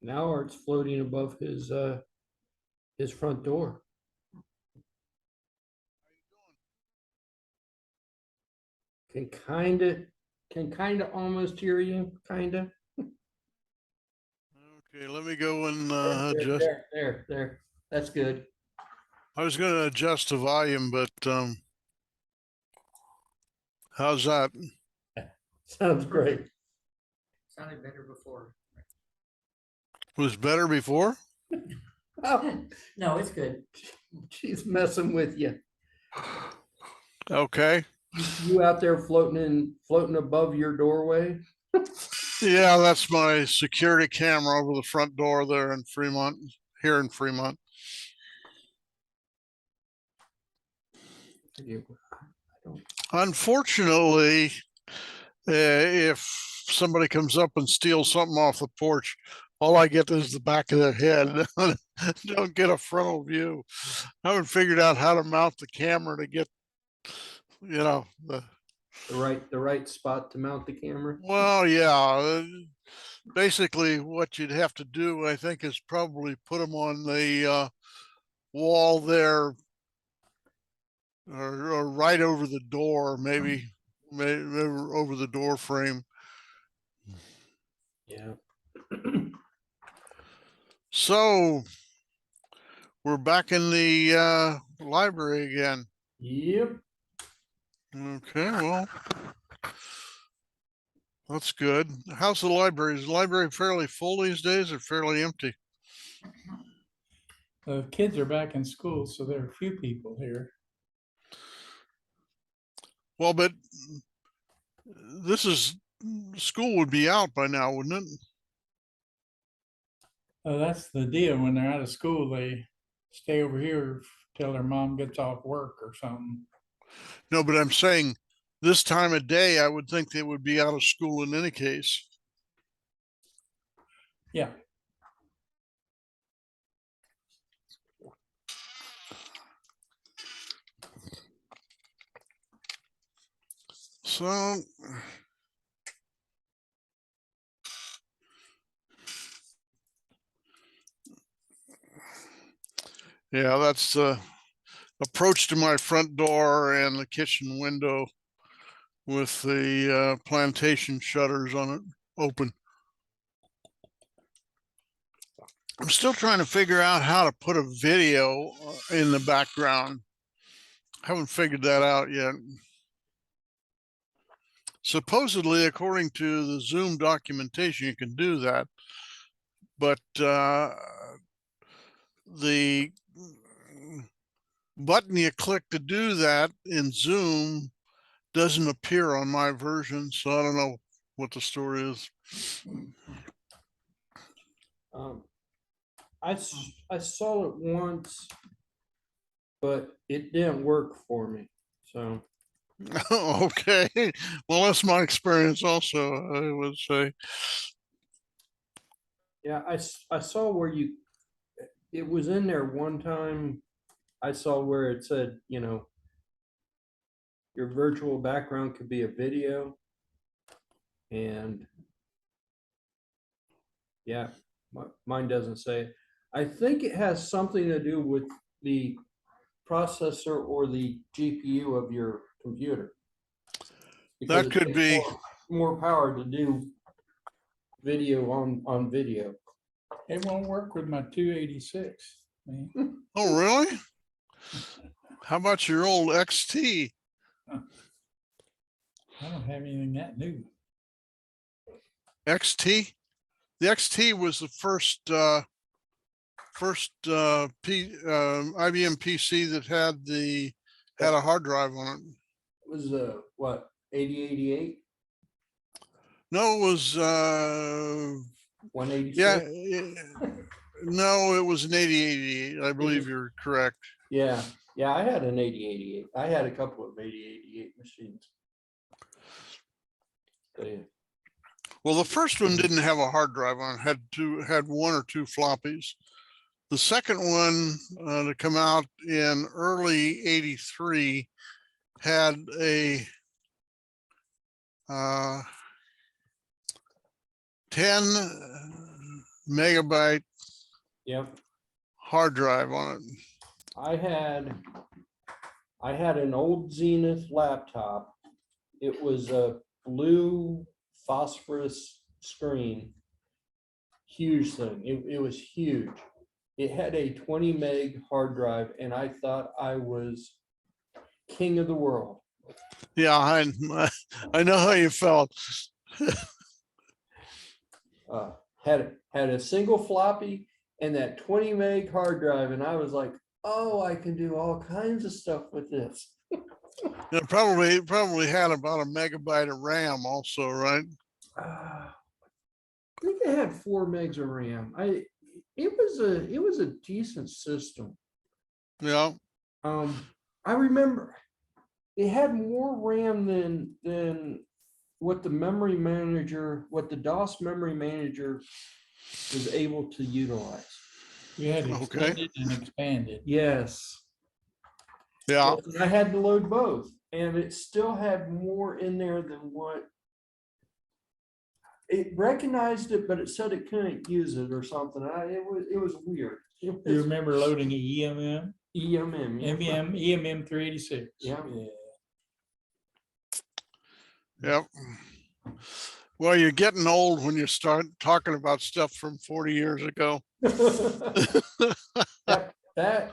Now it's floating above his front door. Can kind of almost hear you, kind of. Okay, let me go and There, adjust. there. That's good. I was going to adjust the volume, but how's that? Sounds great. Sounded better before. Was better before? Oh, No, it's good. she's messing with you. Okay. You out there floating above your doorway? Yeah, that's my security camera over the front door there in Fremont, here in Fremont. Unfortunately, if somebody comes up and steals something off the porch, all I get is the back of their head. Don't get a frontal view. I haven't figured out how to mount the camera to get, you know, the right spot to mount the camera. well, yeah. Basically, what you'd have to do, I think, is probably put them on the wall there, or right over the door, maybe over the door frame. Yeah. So we're back in the library again. Yep. Okay, well, that's good. How's the library? Is the library fairly full these days or fairly empty? The kids are back in school, so there are a few people here. Well, but school would be out by now, wouldn't it? That's the deal. When they're out of school, they stay over here till their mom gets off work or something. No, but I'm saying this time of day, I would think they would be out of school in any case. Yeah. So yeah, that's the approach to my front door and the kitchen window with the plantation shutters on it open. I'm still trying to figure out how to put a video in the background. Haven't figured that out yet. Supposedly, according to the Zoom documentation, you can do that, but the button you click to do that in Zoom doesn't appear on my version, so I don't know what the story is. I saw it once, but it didn't work for me. So Okay, well, that's my experience also, I would say. yeah, I saw where it was in there one time. I saw where it said, your virtual background could be a video. And yeah, mine doesn't say it. I think it has something to do with the processor or the GPU of your computer. That could be more power to do video on video. It won't work with my 286. Man. Oh, really? How about your old XT? I don't have anything that new. XT? The XT was the first IBM PC that had a hard drive on it. It was what, 8088? No, it was 186? yeah. No, it was an 8088. I believe you're correct. Yeah, I had an 8088. I had a couple of 8088 machines. So, yeah. Well, the first one didn't have a hard drive on it, had one or two floppies. The second one to come out in early '83 had a 10 megabyte Yep. hard drive on it. I had an old Zenith laptop. It was a blue phosphorus screen. Huge thing. It was huge. It had a 20 meg hard drive, and I thought I was king of the world. Yeah, I know how you felt. Had a single floppy and that 20 meg hard drive, and I was like, oh, I can do all kinds of stuff with this. It probably had about a megabyte of RAM also, right? I think I had 4 megs of RAM. It was a decent system. Yeah. I remember it had more RAM than what the DOS memory manager was able to utilize. You had Okay. extended and expanded. Yes. Yeah. And I had to load both, and it still had more in there than what it recognized it, but it said it couldn't use it or something. It was weird. It You was remember loading a EMM? EMM. Yeah. EMM 386. Yeah. Yep. Well, you're getting old when you start talking about stuff from 40 years ago. that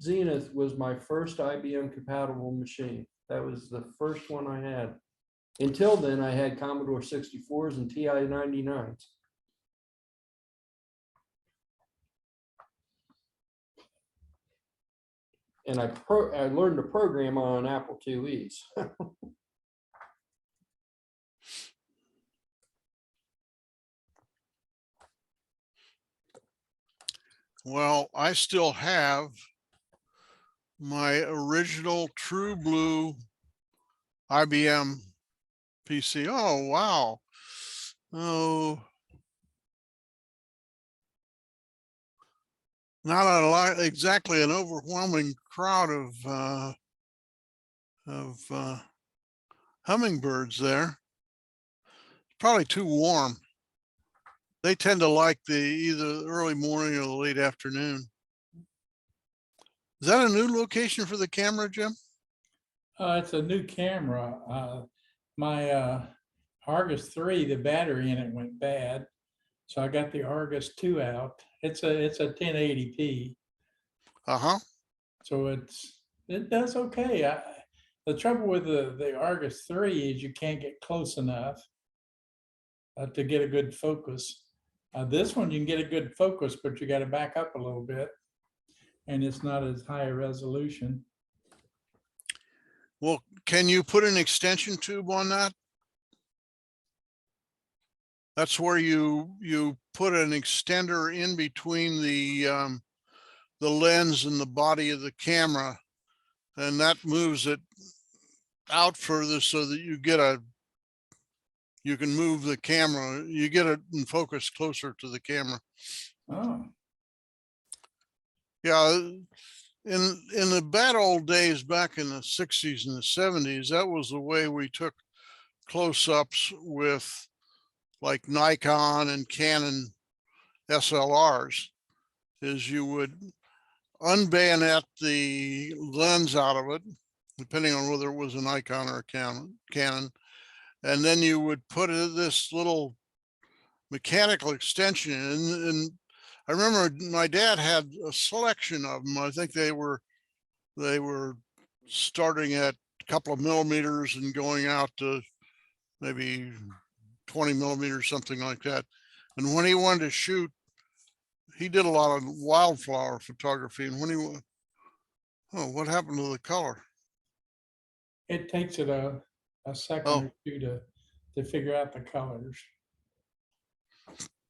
Zenith was my first IBM compatible machine. That was the first one I had. Until then, I had Commodore 64s and TI 99s. And I learned to program on Apple IIes. Well, I still have my original True Blue IBM PC. Oh, wow. Oh, not a lot, exactly an overwhelming crowd of hummingbirds there. Probably too warm. They tend to like the either the early morning or the late afternoon. Is that a new location for the camera, Jim? It's a new camera. My Argus 3, the battery in it went bad. So I got the Argus 2 out. It's a 1080p. Uh-huh. So it does okay. The trouble with the Argus 3 is you can't get close enough to get a good focus. This one you can get a good focus, but you got to back up a little bit, and it's not as high a resolution. Well, can you put an extension tube on that? That's where you put an extender in between the lens and the body of the camera, and that moves it out further so that you can move the camera, you get it in focus closer to the camera. Oh, Yeah, in the bad old days back in the 60s and the 70s, that was the way we took close-ups with like Nikon and Canon SLRs, is you would unbayonet the lens out of it, depending on whether it was a Nikon or a Canon, and then you would put this little mechanical extension in. And I remember my dad had a selection of them. I think they were starting at a couple of millimeters and going out to maybe 20 millimeters, something like that. And when he wanted to shoot, he did a lot of wildflower photography. And when what happened to the color? it takes it a second or two to figure out the colors.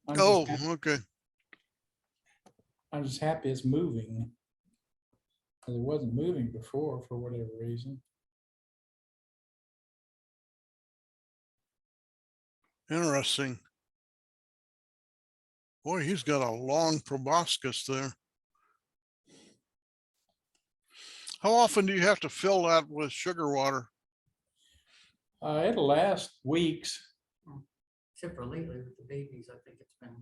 Okay. I'm just happy it's moving. Because it wasn't moving before for whatever reason. Interesting. Boy, he's got a long proboscis there. How often do you have to fill that with sugar water? It'll last weeks. Except for lately with the babies, I think it's been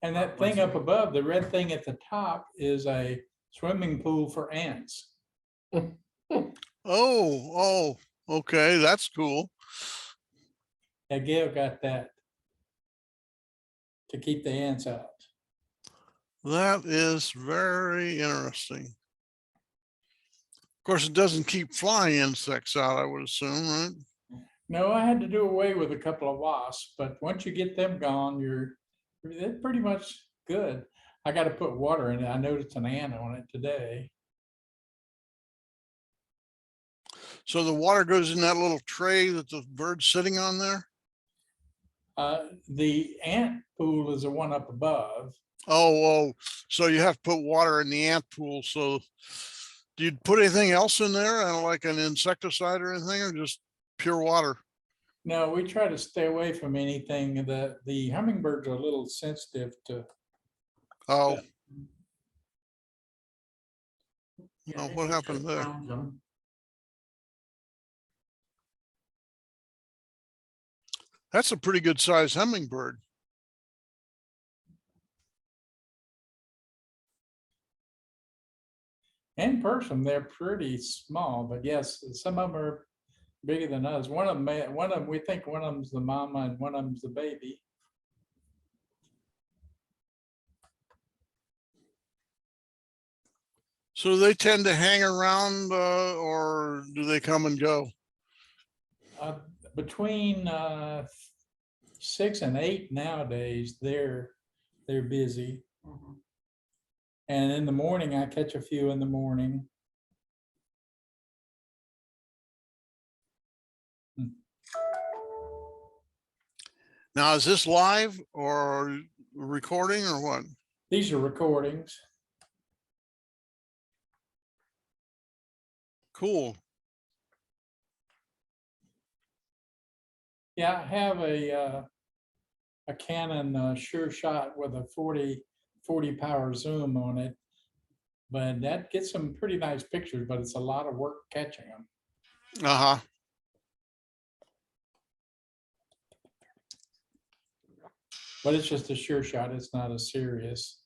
And that thing up above, the red thing at the top is a swimming pool for ants. Oh, okay, that's cool. Yeah, Gail got that to keep the ants out. That is very interesting. Of course, it doesn't keep flying insects out, I would assume, right? No, I had to do away with a couple of wasps, but once you get them gone, they're pretty much good. I got to put water in it. I noticed an ant on it today. So the water goes in that little tray that the bird's sitting on there? The ant pool is the one up above. Oh, so you have to put water in the ant pool. So do you put anything else in there, like an insecticide or anything, or just pure water? No, we try to stay away from anything that the hummingbirds are a little sensitive to. Oh, Yeah, well, they what just happened there? found them. That's a pretty good sized hummingbird. In person, they're pretty small, but yes, some of them are bigger than us. One of them, we think one of them's the mama and one of them's the baby. So they tend to hang around, or do they come and go? Between 6 and 8 nowadays, they're busy. Mhm. And in the morning, I catch a few in the morning. Now, is this live or recording or what? These are recordings. Cool. Yeah, I have a Canon Sure Shot with a 40 power zoom on it. But that gets some pretty nice pictures, but it's a lot of work catching them. Uh-huh. But it's just a Sure Shot. It's not a serious.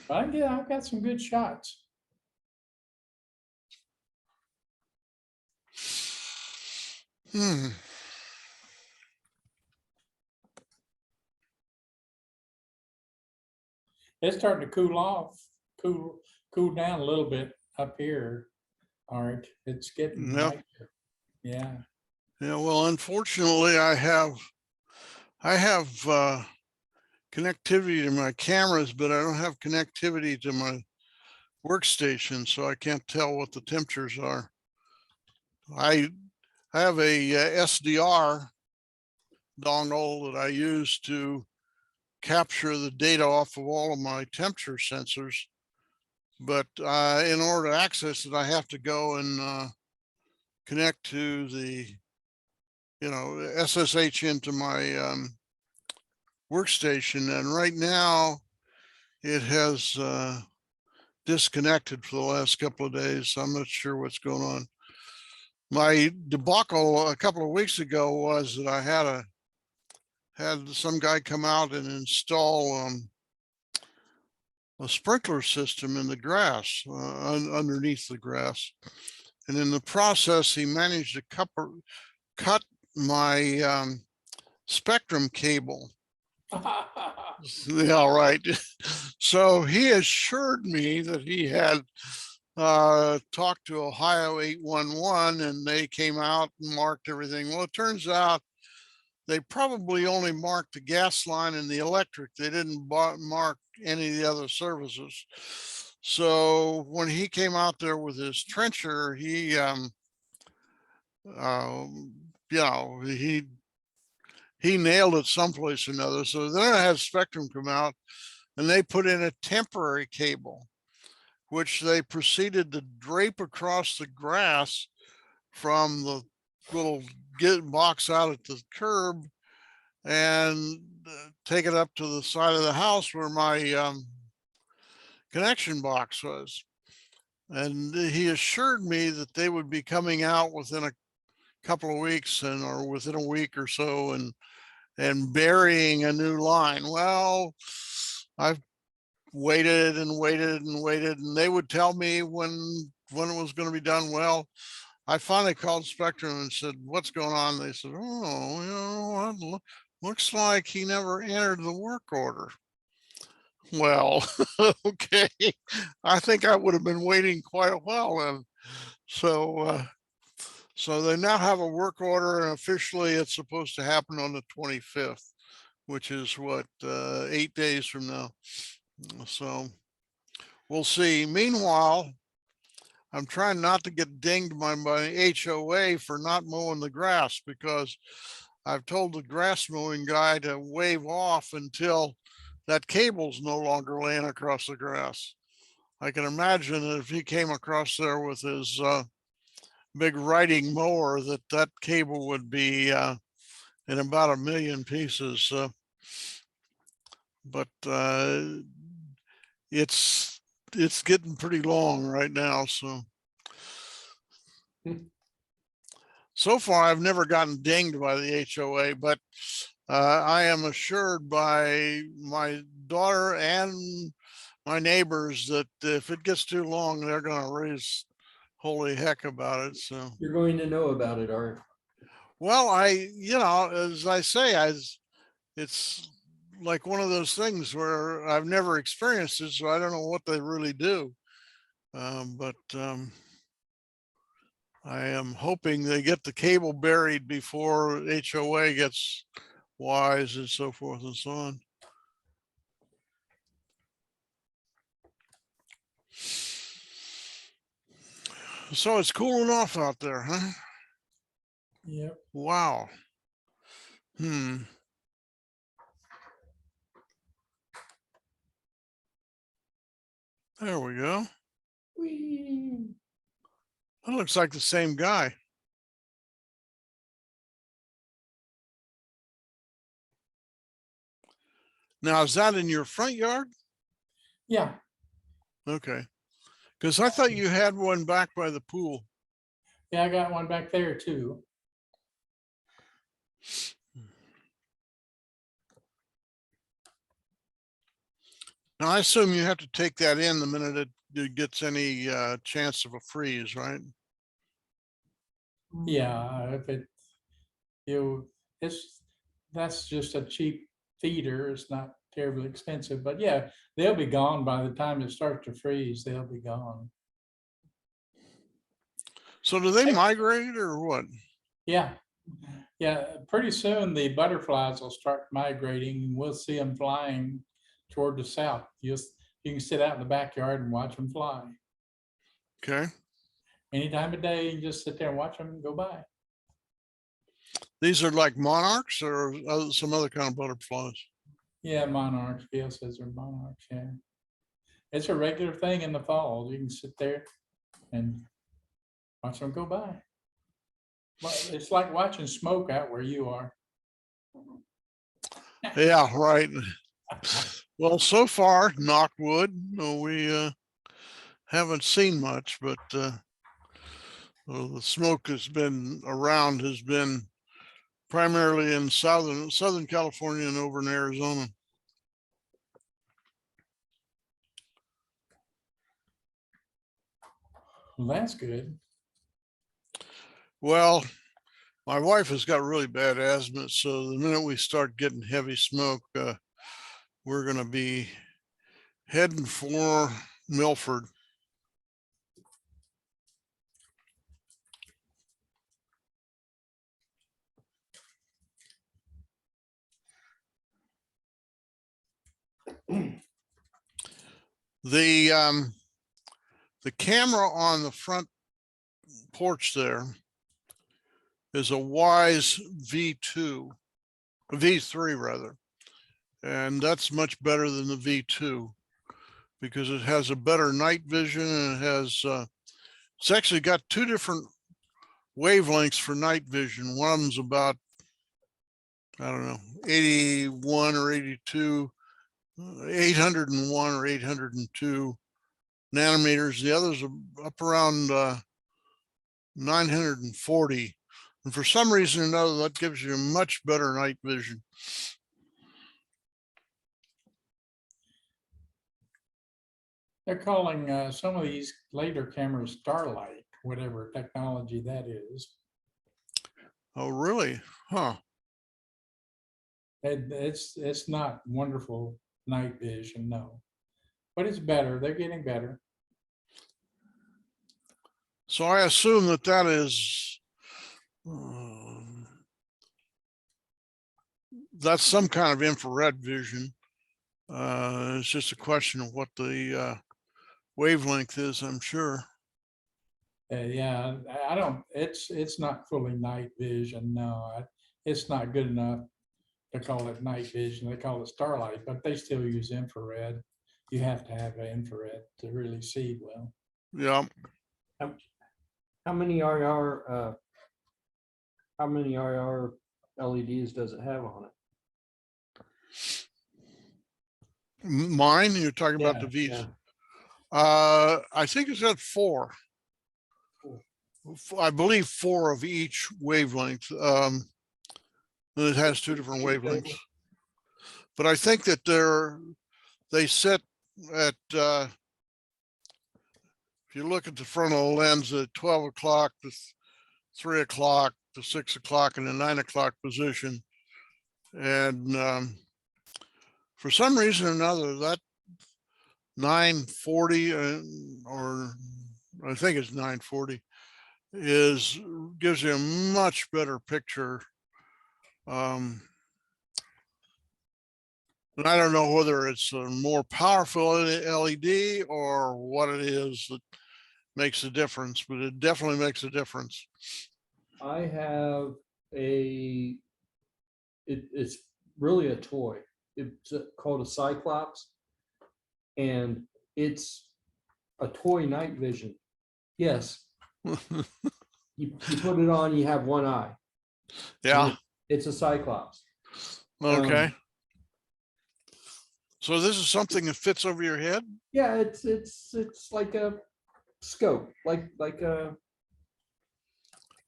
But I've got some good shots. Hmm. It's starting to cool off, cool down a little bit up here. All right, it's getting Yeah. nicer. Yeah. Yeah, well, unfortunately, I have connectivity to my cameras, but I don't have connectivity to my workstation, so I can't tell what the temperatures are. I have a SDR dongle that I use to capture the data off of all of my temperature sensors. But in order to access it, I have to go and connect to the, SSH into my workstation. And right now it has disconnected for the last couple of days. So I'm not sure what's going on. My debacle a couple of weeks ago was that I had some guy come out and install a sprinkler system in the grass, underneath the grass. And in the process, he managed to cut my Spectrum cable. Yeah, right. So he assured me that he had talked to Ohio 811 and they came out and marked everything. Well, it turns out they probably only marked the gas line and the electric. They didn't mark any of the other services. So when he came out there with his trencher, he nailed it someplace or another. So then I had Spectrum come out and they put in a temporary cable, which they proceeded to drape across the grass from the little box out at the curb and take it up to the side of the house where my connection box was. And he assured me that they would be coming out within a couple of weeks or within a week or so and burying a new line. Well, I've waited and waited and waited, and they would tell me when it was going to be done. Well, I finally called Spectrum and said, "What's going on?" They said, "Oh, you know what? Looks like he never entered the work order." Well, okay. I think I would have been waiting quite a while then. So they now have a work order, and officially it's supposed to happen on the 25th, which is what, 8 days from now. So we'll see. Meanwhile, I'm trying not to get dinged by my HOA for not mowing the grass, because I've told the grass mowing guy to wave off until that cable's no longer laying across the grass. I can imagine that if he came across there with his big riding mower, that cable would be in about 1 million pieces. But it's getting pretty long right now. So far, I've never gotten dinged by the HOA, but I am assured by my daughter and my neighbors that if it gets too long, they're going to raise holy heck about it. So, You're going to know about it, Art. well, as I say, it's like one of those things where I've never experienced it, so I don't know what they really do. But I am hoping they get the cable buried before HOA gets wise, and so forth and so on. So it's cooling off out there, huh? Yep. Wow. There we go. Whee! That looks like the same guy. Now, is that in your front yard? Yeah, Okay. Because I thought you had one back by the pool. yeah, I got one back there too. Now, I assume you have to take that in the minute it gets any chance of a freeze, right? Yeah, if it, that's just a cheap feeder. It's not terribly expensive, but yeah, they'll be gone by the time it starts to freeze. They'll be gone. So do they migrate or what? Yeah, yeah. Pretty soon the butterflies will start migrating, and we'll see them flying toward the south. You can sit out in the backyard and watch them fly. Okay. Any time of day, you can just sit there and watch them go by. These are like monarchs or some other kind of butterflies? Yeah, monarchs. Gail says they're monarchs. Yeah, it's a regular thing in the fall. You can sit there and watch them go by. Well, it's like watching smoke out where you are. Yeah, right. Well, so far, knock wood, we haven't seen much, but well, the smoke has been primarily in Southern California and over in Arizona. Well, that's good. Well, my wife has got really bad asthma, so the minute we start getting heavy smoke, we're going to be heading for Milford. The camera on the front porch there is a Wise V3 rather, and that's much better than the V2 because it has a better night vision, and it has it's actually got two different wavelengths for night vision. One of them's about, I don't know, 81 or 82, 801 or 802 nanometers. The others are up around 940. And for some reason or another, that gives you much better night vision. They're calling some of these later cameras Starlight, whatever technology that is. Oh, really? Huh. And it's not wonderful night vision, no. But it's better. They're getting better. So I assume that that is, that's some kind of infrared vision. It's just a question of what the wavelength is, I'm sure. Yeah, I don't, it's not fully night vision, no. It's not good enough to call it night vision. They call it starlight, but they still use infrared. You have to have an infrared to really see well. Yeah. How many IR LEDs does it have on it? Mine, you're talking about the V's. Yeah. I think it's got 4. I believe 4 of each wavelength. It has 2 different wavelengths. But I think that they sit at, if you look at the front of the lens at 12 o'clock to 3 o'clock to 6 o'clock in the 9 o'clock position. And for some reason or another, that 940 or I think it's 940 gives you a much better picture. And I don't know whether it's a more powerful LED or what it is that makes a difference, but it definitely makes a difference. I have it's really a toy. It's called a Cyclops, and it's a toy night vision. Yes, you put it on, you have one eye. Yeah. It's a Cyclops. Okay. So this is something that fits over your head? Yeah, it's like a scope, like a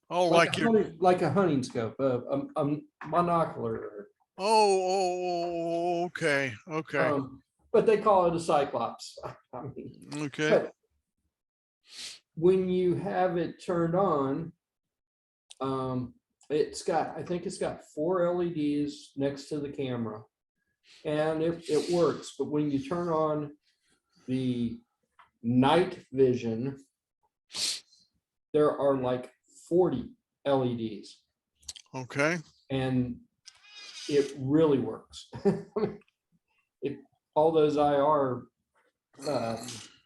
Oh, like like a hunting scope, a monocular. Oh, okay. Okay. But they call it a Cyclops. I mean, Okay. but when you have it turned on, I think it's got 4 LEDs next to the camera, and it works. But when you turn on the night vision, there are like 40 LEDs. Okay. And it really works. All those IR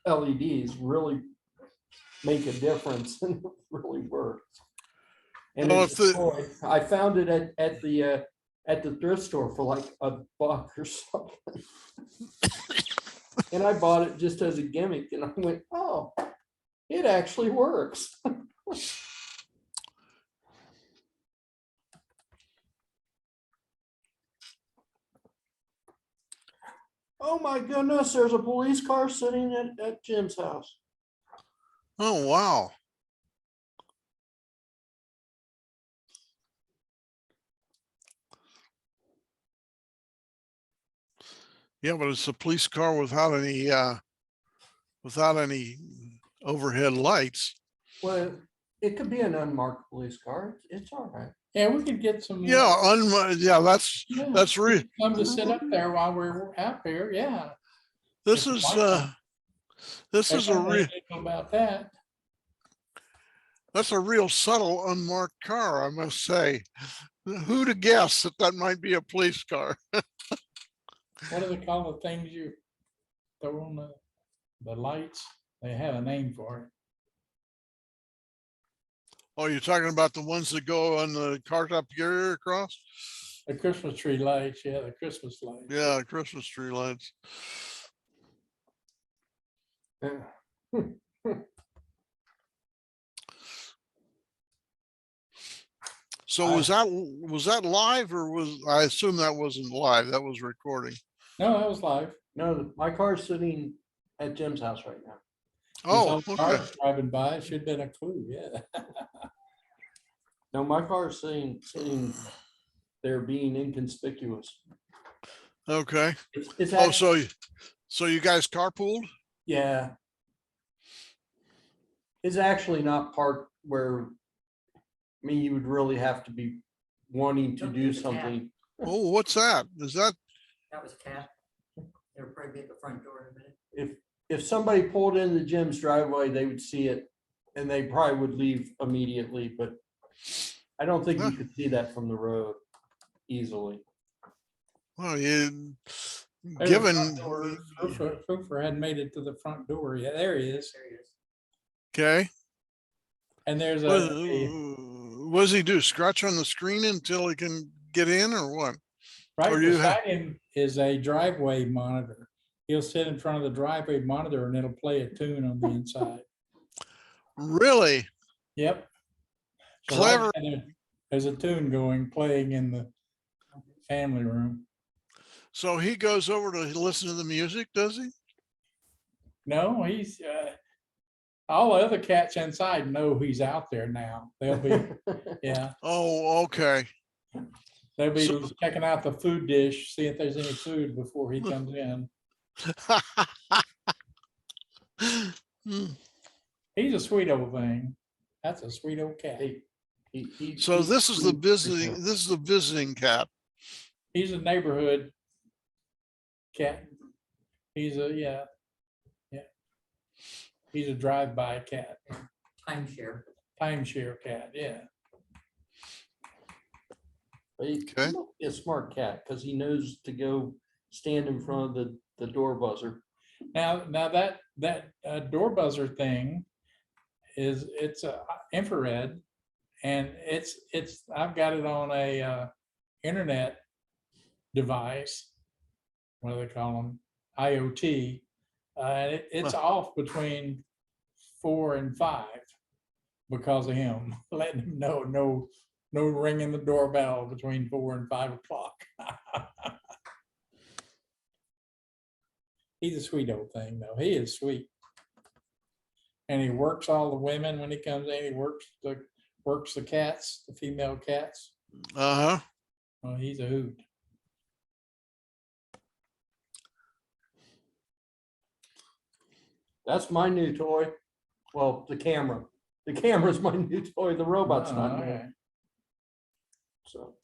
LEDs really make a difference, and it really works. And Well, it's a toy. I found it at the thrift store for like $1 or something. And I bought it just as a gimmick, and I went, oh, it actually works. Oh my goodness, there's a police car sitting at Jim's house. Oh, wow. Yeah, but it's a police car without any overhead lights. Well, it could be an unmarked police car. It's all right. Yeah, we could get some. Yeah, yeah, that's real. Come to sit up there while we're out there, yeah. This If is you like them. this There's is a nothing real illegal about that. that's a real subtle unmarked car, I must say. Who'd have guessed that might be a police car? What do they call the things you throw on the lights? They have a name for it. Oh, you're talking about the ones that go on the car top gear across? The Christmas tree lights, yeah, the Christmas lights. Yeah, Christmas tree lights. So was that live, or I assume that wasn't live, that was recording? No, that was live. No, my car's sitting at Jim's house right now. Oh, Some okay. cars driving by, it should have been a clue, yeah. No, my car's sitting there being inconspicuous. Okay. It's Oh, actually, so you guys carpooled? Yeah. It's actually not parked where, I mean, you would really have to be wanting to Nope, do there's a cat. something. Oh, what's that? Is that, That was Cat. They'll probably be at the front door in a minute. If somebody pulled in the gym's driveway, they would see it and they probably would leave immediately, but I don't think you could see that from the road easily. well, you, There's the front given, door. Frufer hadn't made it to the front door yet. There he is. There he is. okay. And there's What a does he do? Scratch on the screen until he can get in or what? right or you beside him is a driveway monitor. He'll sit in front of the driveway monitor and it'll play a tune on the inside. Really? Yep. So right Clever. beside him, there's a tune going, playing in the family room. So he goes over to listen to the music, does he? No, he's, all the other cats inside know he's out there now. They'll be, yeah, Oh, okay. they'll be So- checking out the food dish, see if there's any food before he comes in. Hmm. He's a sweet old thing. That's a sweet old cat. So He's this is the sweet. visiting, this is the visiting cat. He's a neighborhood cat. He's a, yeah. He's a drive-by cat, Timeshare. timeshare cat, yeah. He Okay. must be a smart cat because he knows to go stand in front of the door buzzer. Now that door buzzer thing it's a infrared, and it's I've got it on a internet device. What do they call them? IoT. It's off between 4 and 5 because of him, letting him know no ringing the doorbell between 4 and 5 o'clock. He's a sweet old thing, though. He is sweet. And he works all the women when he comes in. He works the cats, the female cats. Uh-huh. Oh, he's a hoot. That's my new toy. Well, the camera. The camera's my new toy. The robot's Oh, not all new. right. So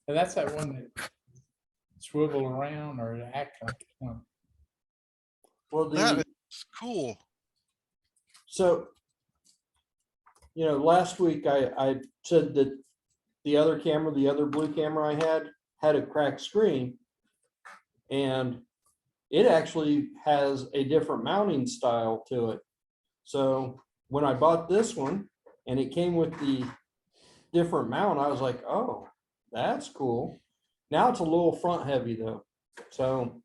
And that's that one that swivel around or act like one. well, That is cool. so last week I said that the other camera, the other blue camera I had a cracked screen, and it actually has a different mounting style to it. So when I bought this one and it came with the different mount, I was like, oh, that's cool. Now it's a little front heavy though. So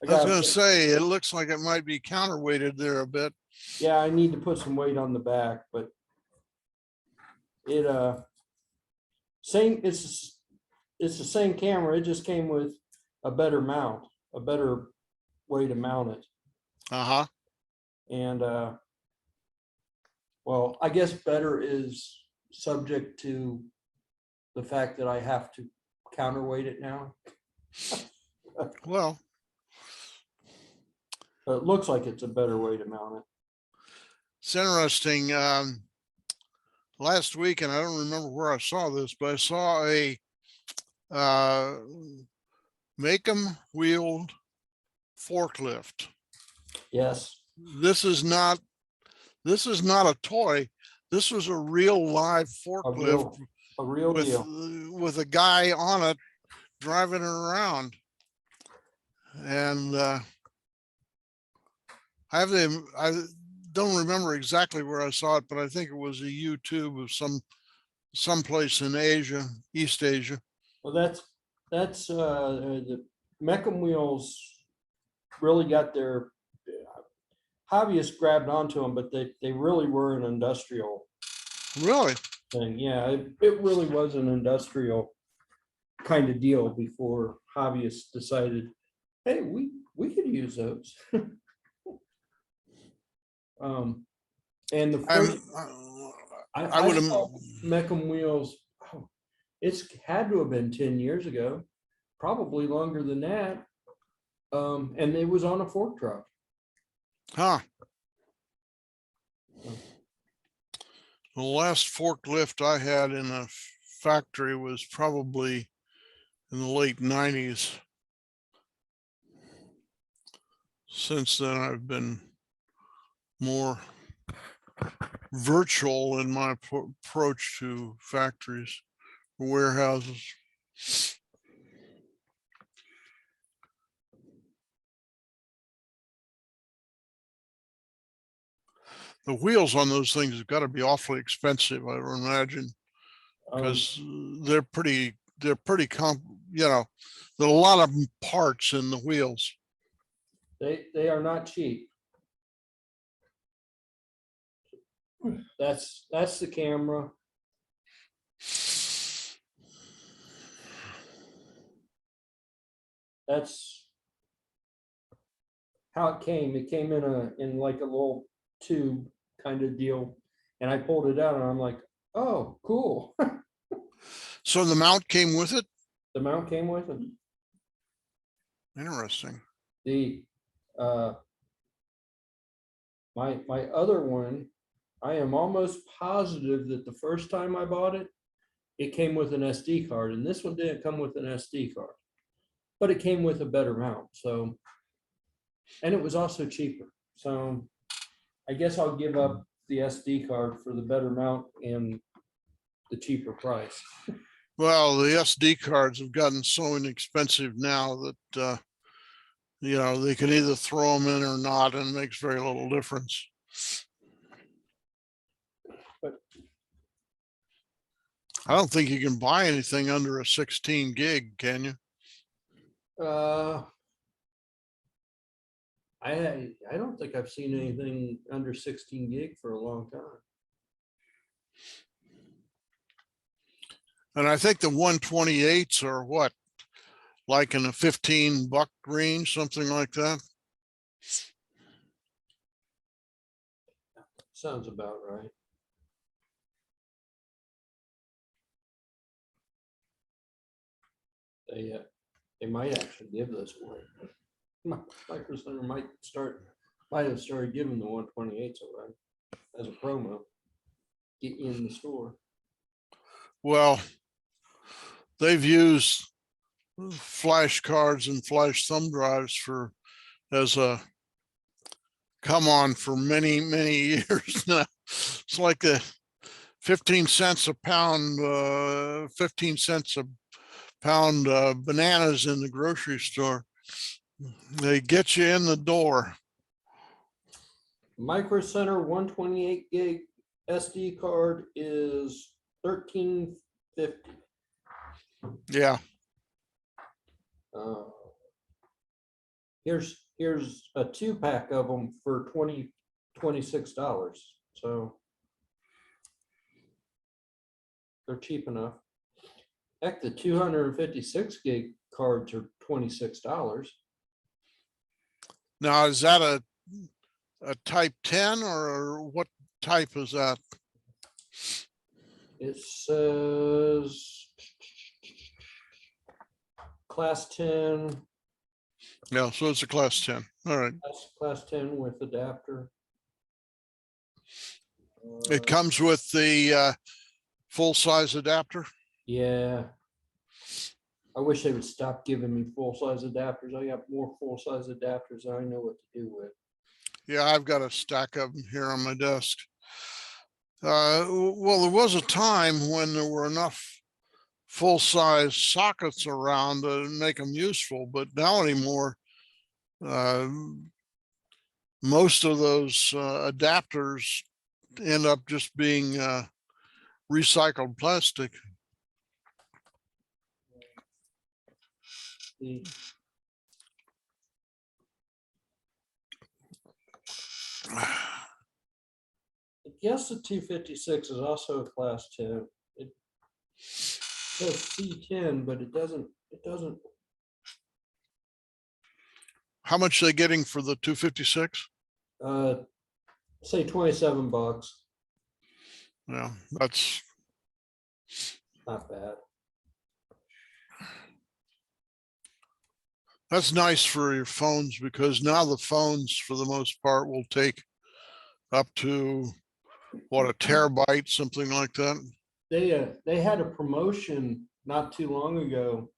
I was gotta gonna put- say, it looks like it might be counterweighted there a bit. yeah, I need to put some weight on the back, but it it's the same camera. It just came with a better mount, a better way to mount it. Uh-huh. And well, I guess better is subject to the fact that I have to counterweight it now. Well, But it looks like it's a better way to mount it. it's interesting. Last week, and I don't remember where I saw this, but I saw a make 'em wheeled forklift. Yes. This is not a toy. This was a real live forklift A real deal. with a guy on it driving it around. And I don't remember exactly where I saw it, but I think it was a YouTube of someplace in Asia, East Asia. Well, that's the Meckham Wheels really got their hobbyists grabbed onto them, but they really were an industrial Really? thing. Yeah, it really was an industrial kind of deal before hobbyists decided, hey, we could use those. And the first I would have. saw Meckham Wheels, oh, it's had to have been 10 years ago, probably longer than that. And it was on a fork truck. Huh. The last forklift I had in a factory was probably in the late 90s. Since then, I've been more virtual in my approach to factories, warehouses. The wheels on those things have got to be awfully expensive, I would imagine, because they're pretty you know, there are a lot of parts in the wheels. They are not cheap. That's the camera. That's how it came. It came in like a little tube kind of deal. And I pulled it out and I'm like, oh, cool. So the mount came with it? The mount came with it. Interesting. The my other one, I am almost positive that the first time I bought it, it came with an SD card, and this one didn't come with an SD card, but it came with a better mount. So, and it was also cheaper. So I guess I'll give up the SD card for the better mount and the cheaper price. Well, the SD cards have gotten so inexpensive now that, you know, they can either throw them in or not, and it makes very little difference. But I don't think you can buy anything under a 16 gig, can you? I don't think I've seen anything under 16 gig for a long time. And I think the 128s are what, like in a $15 range, something like that. Sounds about right. They might actually give those away. Micro Center might have started giving the 128s away as a promo. Get you in the store. Well, they've used flash cards and flash thumb drives as a come on for many years now. It's like the 15 cents a pound, 15 cents a pound bananas in the grocery store. They get you in the door. Micro Center 128 gig SD card is $13.50. Yeah. Here's a 2-pack of them for $26. So they're cheap enough. Heck, the 256 gig cards are $26. Now, is that a type 10 or what type is that? It says class 10. Yeah, so it's a class 10. All right. Class 10 with adapter. It comes with the full-size adapter. Yeah. I wish they would stop giving me full-size adapters. I got more full-size adapters than I know what to do with. Yeah, I've got a stack of them here on my desk. Well, there was a time when there were enough full-size sockets around to make them useful, but now anymore, most of those adapters end up just being recycled plastic. I guess the 256 is also a class 10. It says C10, but it doesn't. How much are they getting for the 256? Say $27. Yeah, that's Not bad. That's nice for your phones because now the phones, for the most part, will take up to what, a terabyte, something like that. They had a promotion not too long ago.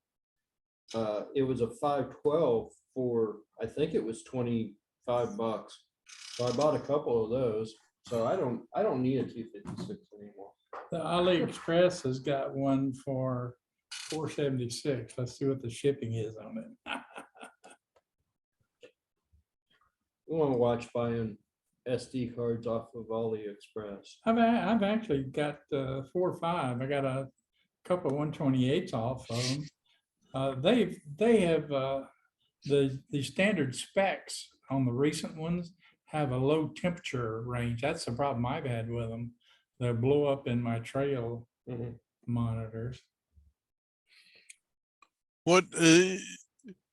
It was a 512 for, I think it was $25. So I bought a couple of those. So I don't need a 256 anymore. The AliExpress has got one for $4.76. Let's see what the shipping is on it. We want to watch buying SD cards off of AliExpress. I've actually got 4 or 5. I got a couple of 128s off of them. They have the standard specs on the recent ones have a low temperature range. That's the problem I've had with them. They blow up in my trail monitors. What,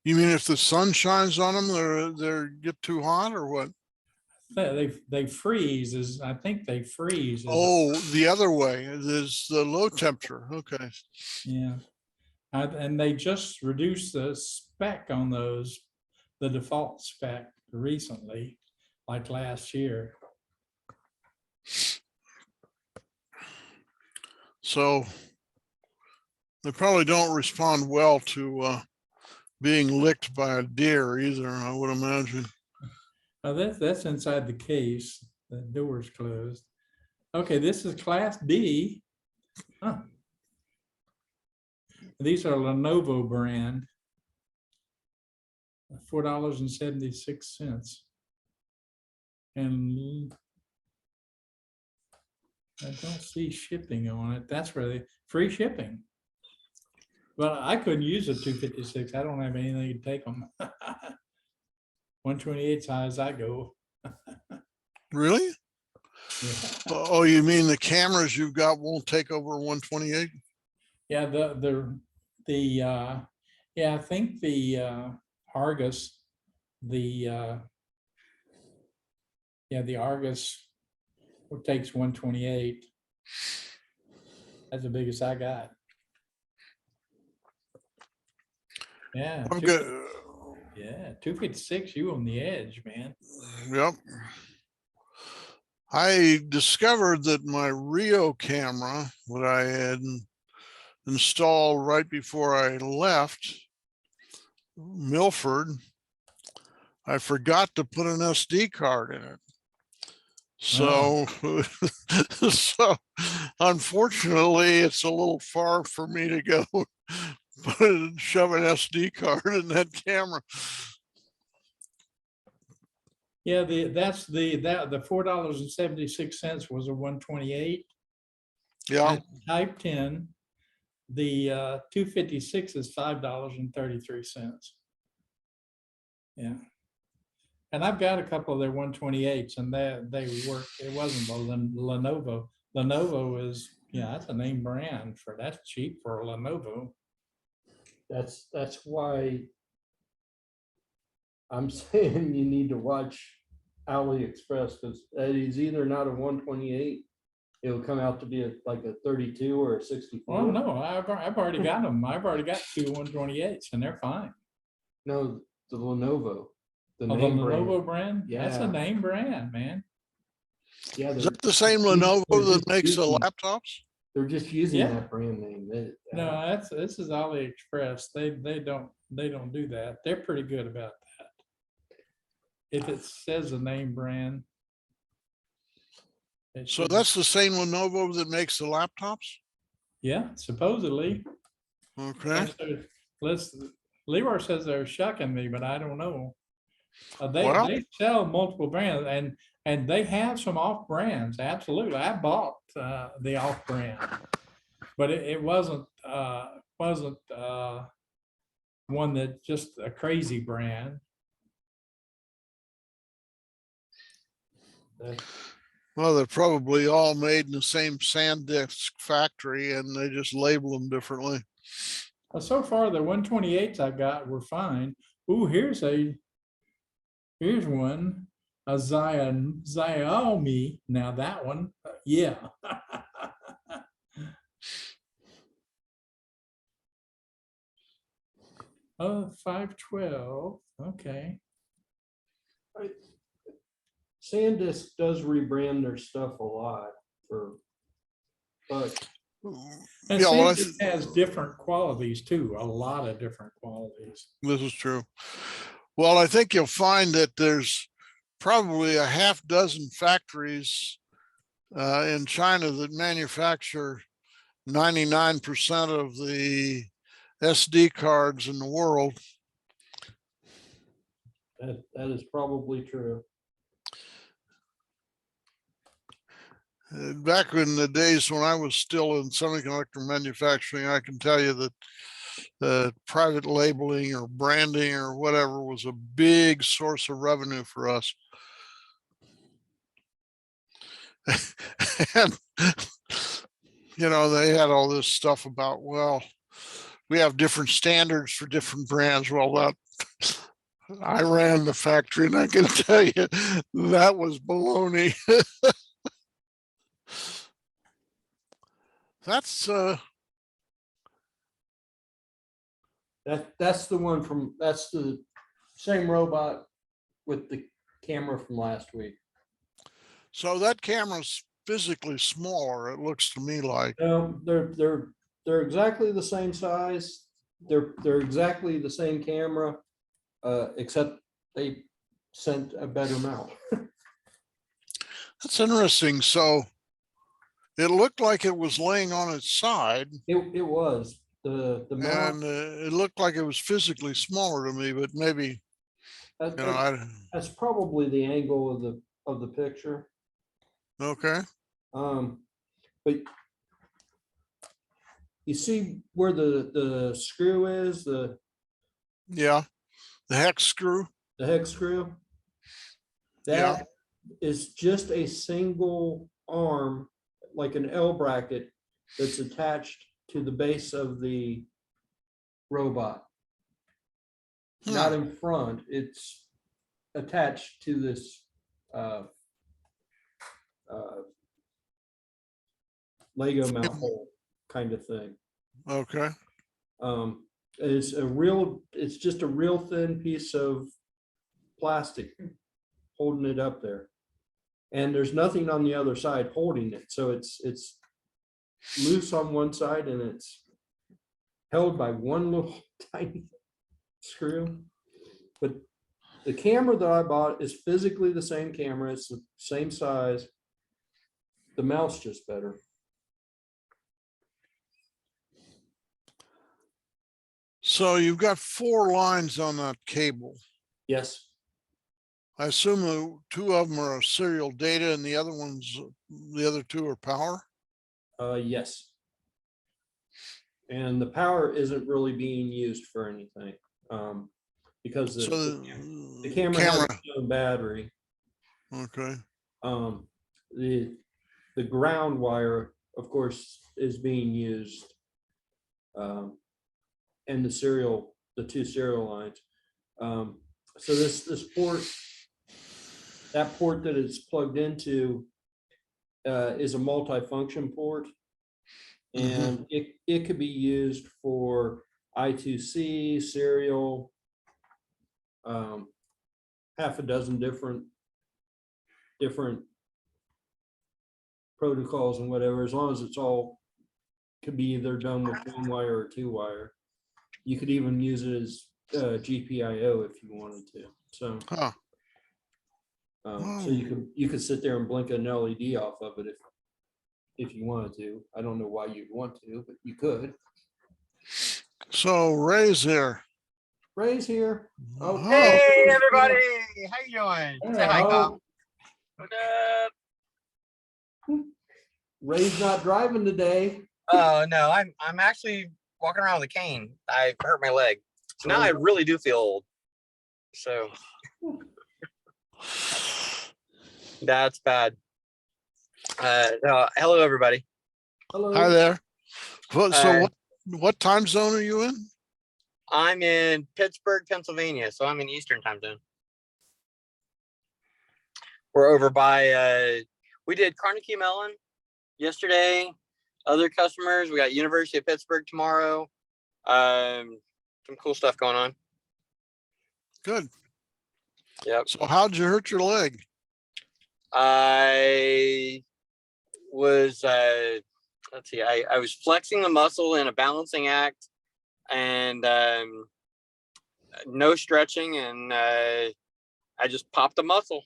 you mean if the sun shines on them, they're get too hot or what? They freeze, is I think they freeze. Oh, the other way, there's the low temperature. Okay. Yeah. And they just reduced the spec on those, the default spec recently, like last year. So they probably don't respond well to being licked by a deer either, I would imagine. That's inside the case. The door's closed. Okay, this is Class D. Huh. These are Lenovo brand. $4.76. And I don't see shipping on it. That's where they free shipping. But I couldn't use a 256. I don't have anything to take them. 128 high as I go. Really? Yeah. Oh, you mean the cameras you've got won't take over 128? Yeah, I think the Argus, the Argus takes 128. That's the biggest I got. Yeah. I'm good. Yeah, 256, you on the edge, man. Yep. I discovered that my Rio camera, what I had installed right before I left Milford, I forgot to put an SD card in it. So, so unfortunately, it's a little far for me to go shove an SD card in that camera. Yeah, the $4.76 was a 128. Yeah. Type 10. The 256 is $5.33. Yeah. And I've got a couple of their 128s and they work. It wasn't the Lenovo. Lenovo is, yeah, that's a name brand for, that's cheap for a Lenovo. That's why I'm saying you need to watch AliExpress, because it is either not a 128, it'll come out to be like a 32 or a 64. Oh no, I've already got them. I've already got 2 128s and they're fine. No, the Lenovo. The Oh, the name Lenovo brand. brand? That's a Yeah. name brand, man. Yeah, Is that the same Lenovo that makes the laptops? They're just using Yeah. that brand name. No, this is AliExpress. They don't do that. They're pretty good about that. If it says a name brand. So that's the same Lenovo that makes the laptops? Yeah, supposedly. Okay. Leroy says they're shucking me, but I don't know. They Well, sell multiple brands and they have some off brands. Absolutely. I bought the off brand, but it wasn't one that just a crazy brand. well, they're probably all made in the same SanDisk factory and they just label them differently. So far, the 128s I got were fine. Ooh, here's one, a Xiaomi. Now that one, yeah. Oh, 512, okay. SanDisk does rebrand their stuff a lot but And Yeah, well, SanDisk has different qualities too, a lot of different qualities. this is true. Well, I think you'll find that there's probably a half dozen factories in China that manufacture 99% of the SD cards in the world. that is probably true. Back in the days when I was still in semiconductor manufacturing, I can tell you that private labeling or branding or whatever was a big source of revenue for us. And, you know, they had all this stuff about, well, we have different standards for different brands. Well, that I ran the factory and I can tell you that was baloney. That's That's the one from, that's the same robot with the camera from last week. so that camera's physically smaller, it looks to me like. They're exactly the same size. They're exactly the same camera, except they sent a better mount. That's interesting. So it looked like it was laying on its side, It was the mount. and it looked like it was physically smaller to me, but maybe, that- you know, That's probably the angle of the picture. okay. But you see where the screw is, Yeah, the hex screw. the hex screw? Yeah. That is just a single arm, like an L bracket, that's attached to the base of the robot. Not in front, it's attached to this Lego mount hole kind of thing. Okay. It's just a real thin piece of plastic holding it up there. And there's nothing on the other side holding it. So it's loose on one side and it's held by one little tiny screw. But the camera that I bought is physically the same camera. It's the same size. The mount's just better. So you've got 4 lines on that cable. Yes. I assume the 2 of them are serial data and the other 2 are power. Yes. And the power isn't really being used for anything, because So the camera has its own battery. Okay. The ground wire, of course, is being used, and the 2 serial lines. So this port, that port that it's plugged into, is a multi-function port, and it could be used for I2C, serial, half a dozen different protocols and whatever, as long as it's all could be either done with 1 wire or 2 wire. You could even use it as GPIO if you wanted to. So, so you could sit there and blink an LED off of it if you wanted to. I don't know why you'd want to, but you could. So Ray's here. Ray's here. Oh. Hey everybody, how you doing? Say hi, Hello. Kyle. What up? Ray's not driving today. Oh no, I'm actually walking around with a cane. I hurt my leg, so now I really do feel old. So that's bad. Hello everybody. Hello. Hi there. So what time zone are you in? I'm in Pittsburgh, Pennsylvania, so I'm in Eastern time zone. We're over by we did Carnegie Mellon yesterday. Other customers, we got University of Pittsburgh tomorrow. some cool stuff going on. Good. Yep. So how'd you hurt your leg? I was, let's see, I was flexing the muscle in a balancing act and no stretching, and I just popped a muscle,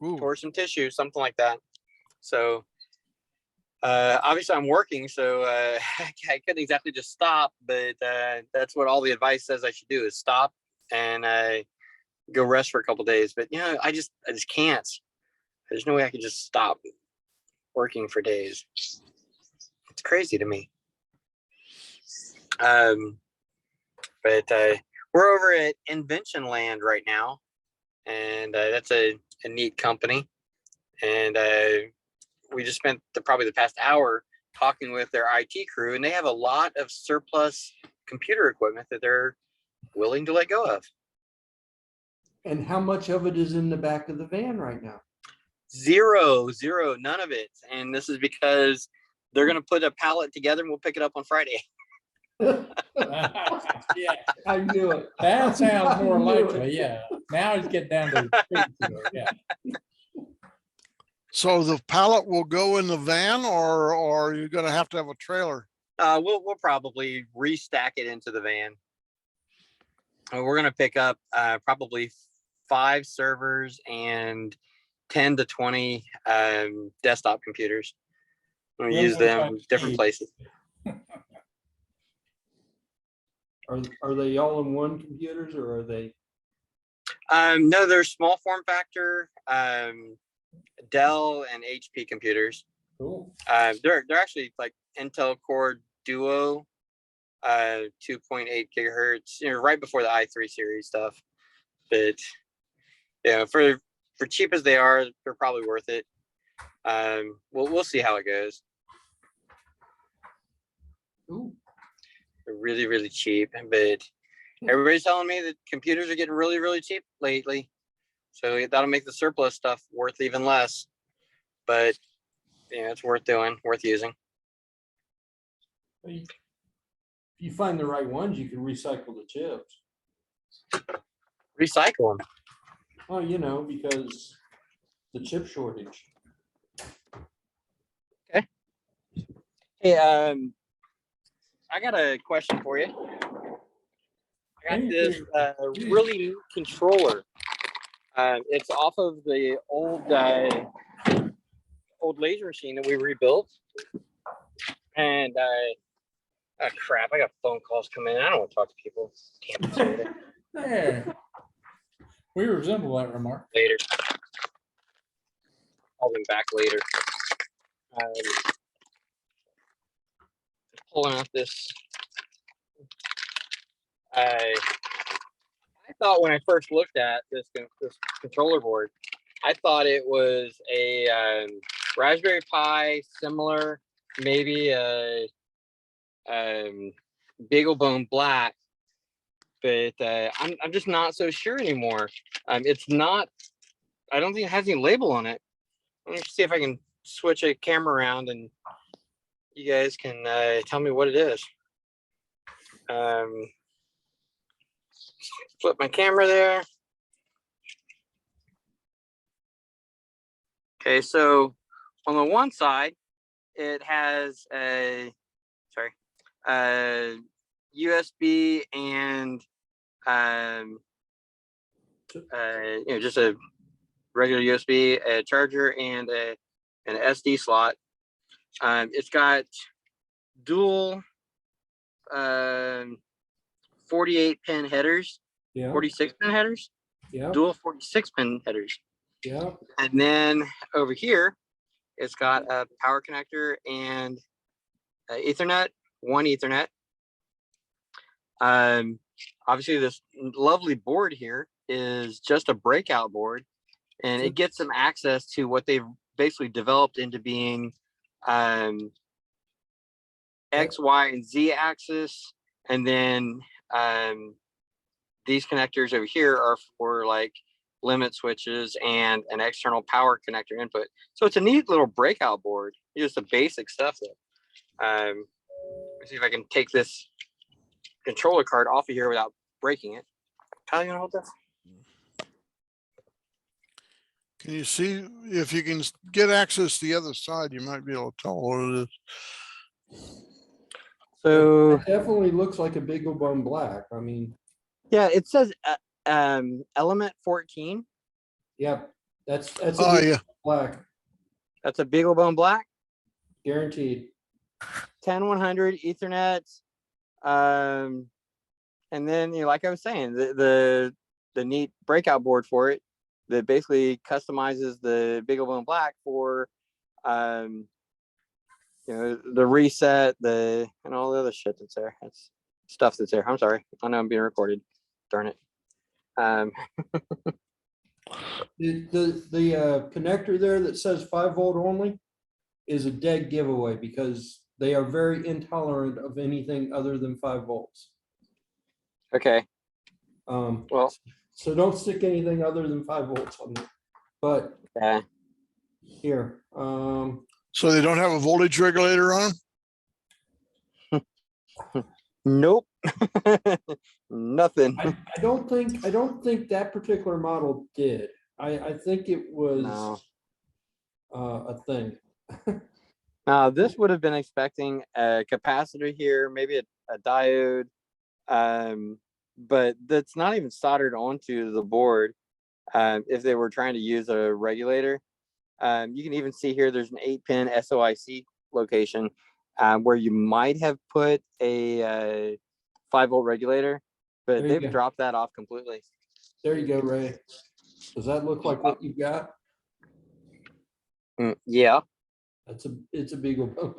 Ooh, tore some tissue, something like that. So obviously I'm working, so I couldn't exactly just stop, but that's what all the advice says I should do, is stop and go rest for a couple days. But I just can't. There's no way I could just stop working for days. It's crazy to me. But we're over at Invention Land right now, and that's a neat company. And we just spent probably the past hour talking with their IT crew, and they have a lot of surplus computer equipment that they're willing to let go of. And how much of it is in the back of the van right now? Zero, none of it. And this is because they're going to put a pallet together and we'll pick it up on Friday. Yeah, I knew it. that sounds more I knew it. likely, yeah. Now he's getting down to the street to it, yeah. so the pallet will go in the van, or are you gonna have to have a trailer? We'll probably restack it into the van. We're going to pick up probably 5 servers and 10 to 20 desktop computers. We'll Yeah, use them in that's different neat. places. Are they all in one computers or are they? No, they're small form factor Dell and HP computers. Cool. They're actually like Intel Core Duo 2.8 gigahertz, right before the i3 series stuff. But for cheap as they are, they're probably worth it. We'll see how it goes. Ooh. They're really, really cheap, but everybody's telling me that computers are getting really, really cheap lately. So that'll make the surplus stuff worth even less. But it's worth doing, worth using. If you find the right ones, you can recycle the chips. Recycle them. Well, because the chip shortage. Hey, I got a question for you. I got this really neat controller. It's off of the old laser machine that we rebuilt. And crap, I got phone calls coming in. I don't want to talk to people. Damn it. There. We resemble that remark. Later. Call them back later. Pulling out this. I thought when I first looked at this controller board, I thought it was a Raspberry Pi similar, maybe a BeagleBone Black, but I'm just not so sure anymore. It's not. I don't think it has any label on it. Let me see if I can switch a camera around and you guys can tell me what it is. Flip my camera there. Okay, so on the one side, it has a USB and just a regular USB, a charger, and an SD slot. It's got dual 48-pin headers, Yeah. 46-pin headers, Yeah. dual 46-pin headers. Yeah. And then over here, it's got a power connector and Ethernet, one Ethernet. Obviously, this lovely board here is just a breakout board, and it gets them access to what they've basically developed into being X, Y, and Z axis. And then these connectors over here are for like limit switches and an external power connector input. So it's a neat little breakout board. Just the basic stuff. Let's see if I can take this controller card off of here without breaking it. Kyle, you wanna hold this? Can you see if you can get access to the other side? You might be able to tell what it is. So It definitely looks like a Beagle Bone Black. I mean, yeah, it says element 14. yep, that's a Oh, Beagle yeah. Black, That's a BeagleBone Black, guaranteed. 10100 Ethernet. And then like I was saying, the neat breakout board for it that basically customizes the BeagleBone Black for the reset, and all the other shit that's there. That's stuff that's there. I'm sorry. I know I'm being recorded. Darn it. The connector there that says 5 volt only is a dead giveaway because they are very intolerant of anything other than 5 volts. Okay. Well, so don't stick anything other than 5 volts on there. But Yeah. here, So they don't have a voltage regulator on? Nope. Nothing. I don't think that particular model did. I think it was a thing. This would have been expecting a capacitor here, maybe a diode, but that's not even soldered onto the board. If they were trying to use a regulator, you can even see here there's an 8-pin SOIC location where you might have put a 5-volt regulator, but There you they've go. dropped that off completely. There you go, Ray. Does that look like what you got? Yeah. It's a Beagle Bone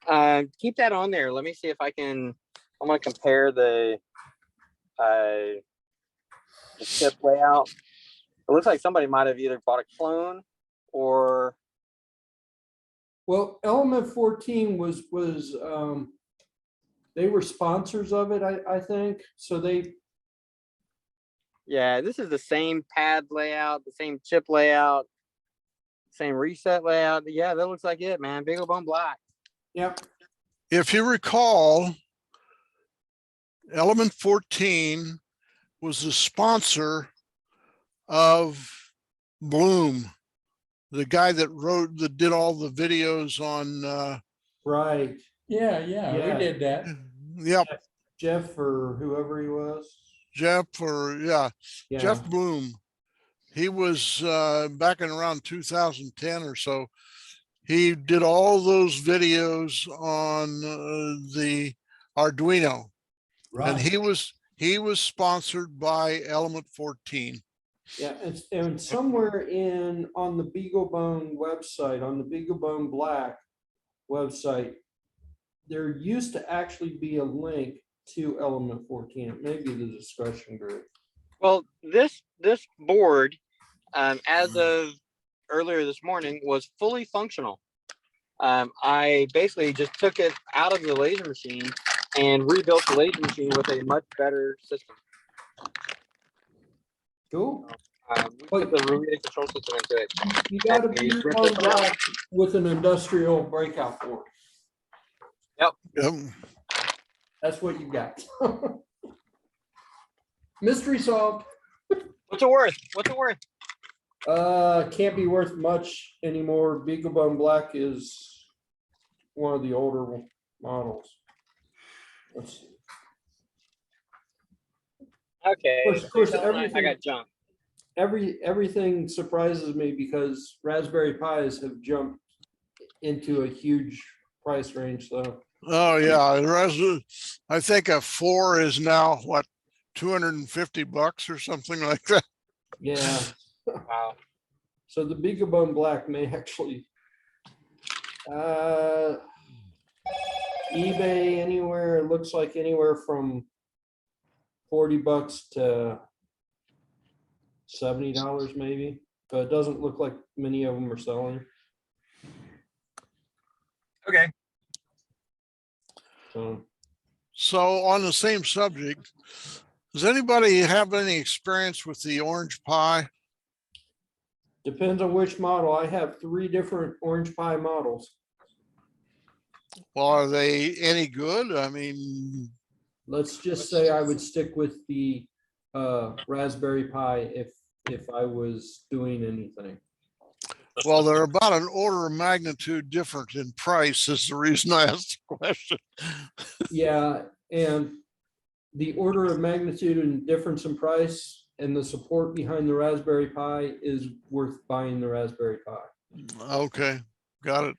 Black. Keep that on there. Let me see if I can. I'm gonna compare the chip layout. It looks like somebody might have either bought a clone or Well, Element 14 was they were sponsors of it, I think. So they yeah, this is the same pad layout, the same chip layout, same reset layout. Yeah, that looks like it, man. BeagleBone Black. yep. If you recall, Element 14 was the sponsor of Bloom, the guy that did all the videos on Right. Yeah, Yeah. we did that. yep, Jeff or whoever he was. Jeff Yeah. Jeff Bloom. He was back in around 2010 or so. He did all those videos on the Arduino, Right. and he was sponsored by Element 14. Yeah, and somewhere on the BeagleBone website, on the BeagleBone Black website, there used to actually be a link to Element 14. It may be the discussion group. Well, this board, as of earlier this morning, was fully functional. I basically just took it out of the laser machine and rebuilt the laser machine with a much better system. Cool. We put the related control system into it. You got to And be we ripped it out. with an industrial breakout board. Yep. That's what you got. Mystery solved. What's it worth? What's it worth? Can't be worth much anymore. BeagleBone Black is one of the older models. Let's see. Okay. Of course, I everything. got junk. Everything surprises me because Raspberry Pis have jumped into a huge price range. So Oh yeah, the rest I think a 4 is now what, $250 or something like that. yeah. Wow. So the BeagleBone Black may actually eBay anywhere. It looks like anywhere from $40 to $70 maybe, but it doesn't look like many of them are selling. Okay. So on the same subject, does anybody have any experience with the Orange Pi? Depends on which model. I have 3 different Orange Pi models. Well, are they any good? I mean, let's just say I would stick with the Raspberry Pi if I was doing anything. Well, they're about an order of magnitude different in price is the reason I asked the question. Yeah, and the order of magnitude and difference in price and the support behind the Raspberry Pi is worth buying the Raspberry Pi. Okay, got it.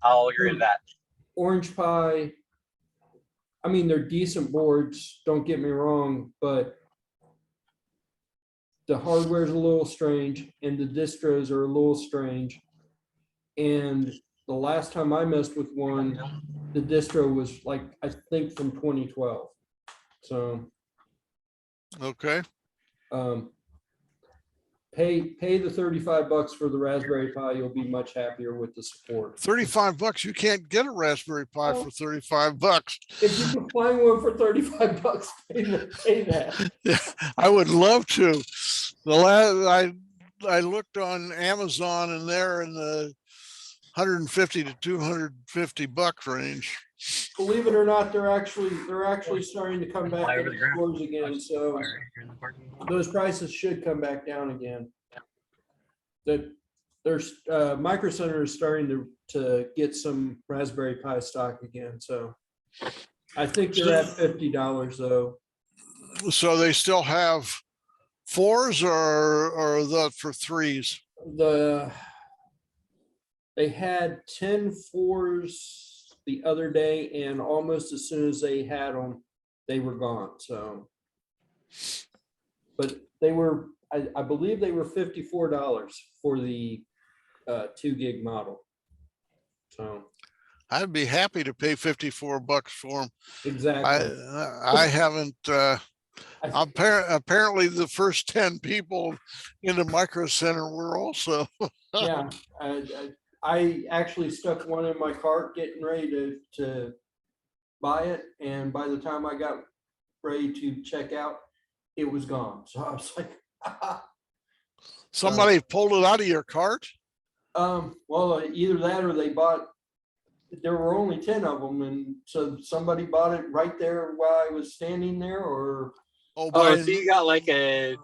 I'll agree to that. Orange Pi, I mean, they're decent boards, don't get me wrong, but the hardware is a little strange and the distros are a little strange. And the last time I messed with one, the distro was like, I think from 2012. So Okay, pay the $35 for the Raspberry Pi, you'll be much happier with the support. $35. You can't get a Raspberry Pi for $35. If you can find one for $35, pay that. Yeah, I would love to. The last I looked on Amazon and they're in the 150 to 250 buck range. Believe it or not, they're actually starting to come back in stores again. So those prices should come back down again. That there's Micro Center is starting to get some Raspberry Pi stock again. So I think they're at $50 though. So they still have 4s or the for 3s? They had 10 4s the other day, and almost as soon as they had them, they were gone. So, but they were, I believe they were $54 for the 2 gig model. So I'd be happy to pay 54 bucks for them. exactly. I haven't. Apparently, the first 10 people in the Micro Center were also. Yeah, I actually stuck one in my cart, getting ready to buy it, and by the time I got ready to check out, it was gone. So I was like, Somebody pulled it out of your cart? well, either that or they bought. There were only 10 of them, and so somebody bought it right there while I was standing there, or. Oh, Oh, so you got like a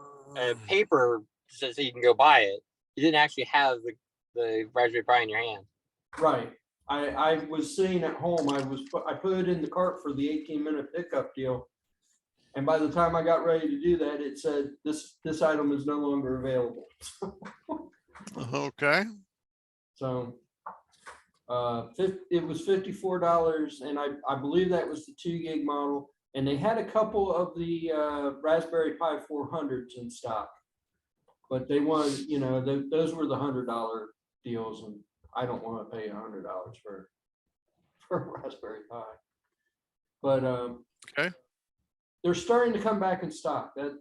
paper so you can go buy it. You didn't actually have the Raspberry Pi in your hand. Right. I was sitting at home. I put it in the cart for the 18-minute pickup deal. And by the time I got ready to do that, it said this item is no longer available. Okay. So it was $54, and I believe that was the 2 gig model. And they had a couple of the Raspberry Pi 400s in stock, but they wanted, those were the $100 deals, and I don't want to pay $100 for a Raspberry Pi. But Okay. they're starting to come back in stock. That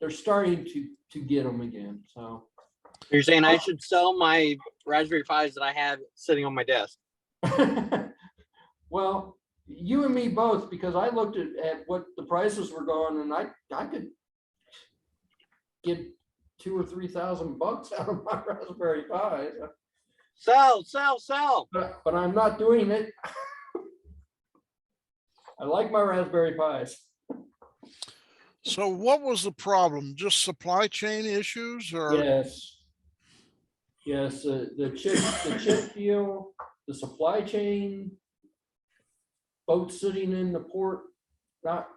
they're starting to get them again. So You're saying I should sell my Raspberry Pis that I have sitting on my desk? well, you and me both, because I looked at what the prices were going, and I could get $2,000 or $3,000 out of my Raspberry Pi. Sell. But I'm not doing it. I like my Raspberry Pis. So what was the problem? Just supply chain issues or? Yes, the chip deal, the supply chain, boats sitting in the port, not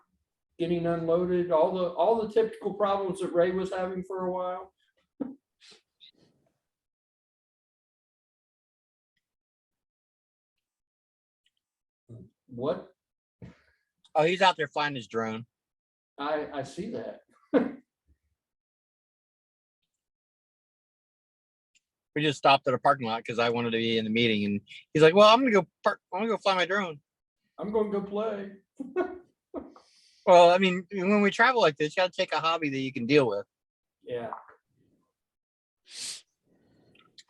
getting unloaded, all the typical problems that Ray was having for a while. What? Oh, he's out there flying his drone. I see that. We just stopped at a parking lot because I wanted to be in the meeting, and he's like, "Well, I'm gonna go fly my drone." I'm going to go play. Well, I mean, when we travel like this, you got to take a hobby that you can deal with. Yeah.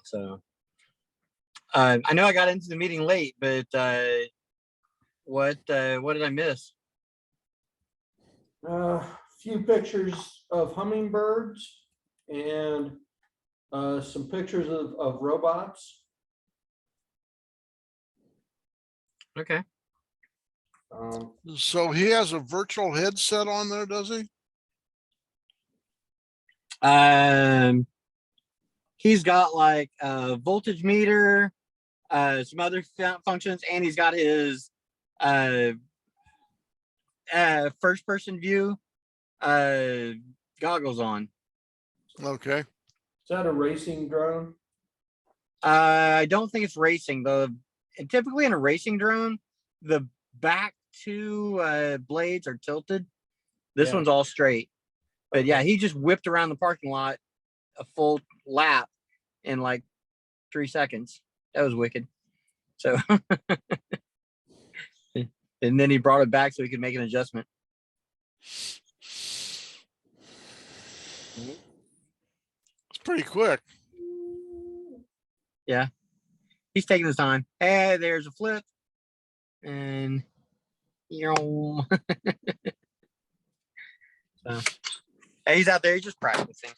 So, I know I got into the meeting late, but what did I miss? Few pictures of hummingbirds and some pictures of robots. Okay. So he has a virtual headset on there, does he? He's got like a voltage meter, some other functions, and he's got his first person view goggles on. Okay. Is that a racing drone? I don't think it's racing. Typically in a racing drone, the back two blades are tilted. This Yeah. one's all straight. But yeah, Okay. he just whipped around the parking lot a full lap in like 3 seconds. That was wicked. So and then he brought it back so he could make an adjustment. It's pretty quick. Yeah. He's taking his time. Hey, there's a flip. And so hey, he's out there, he's just practicing.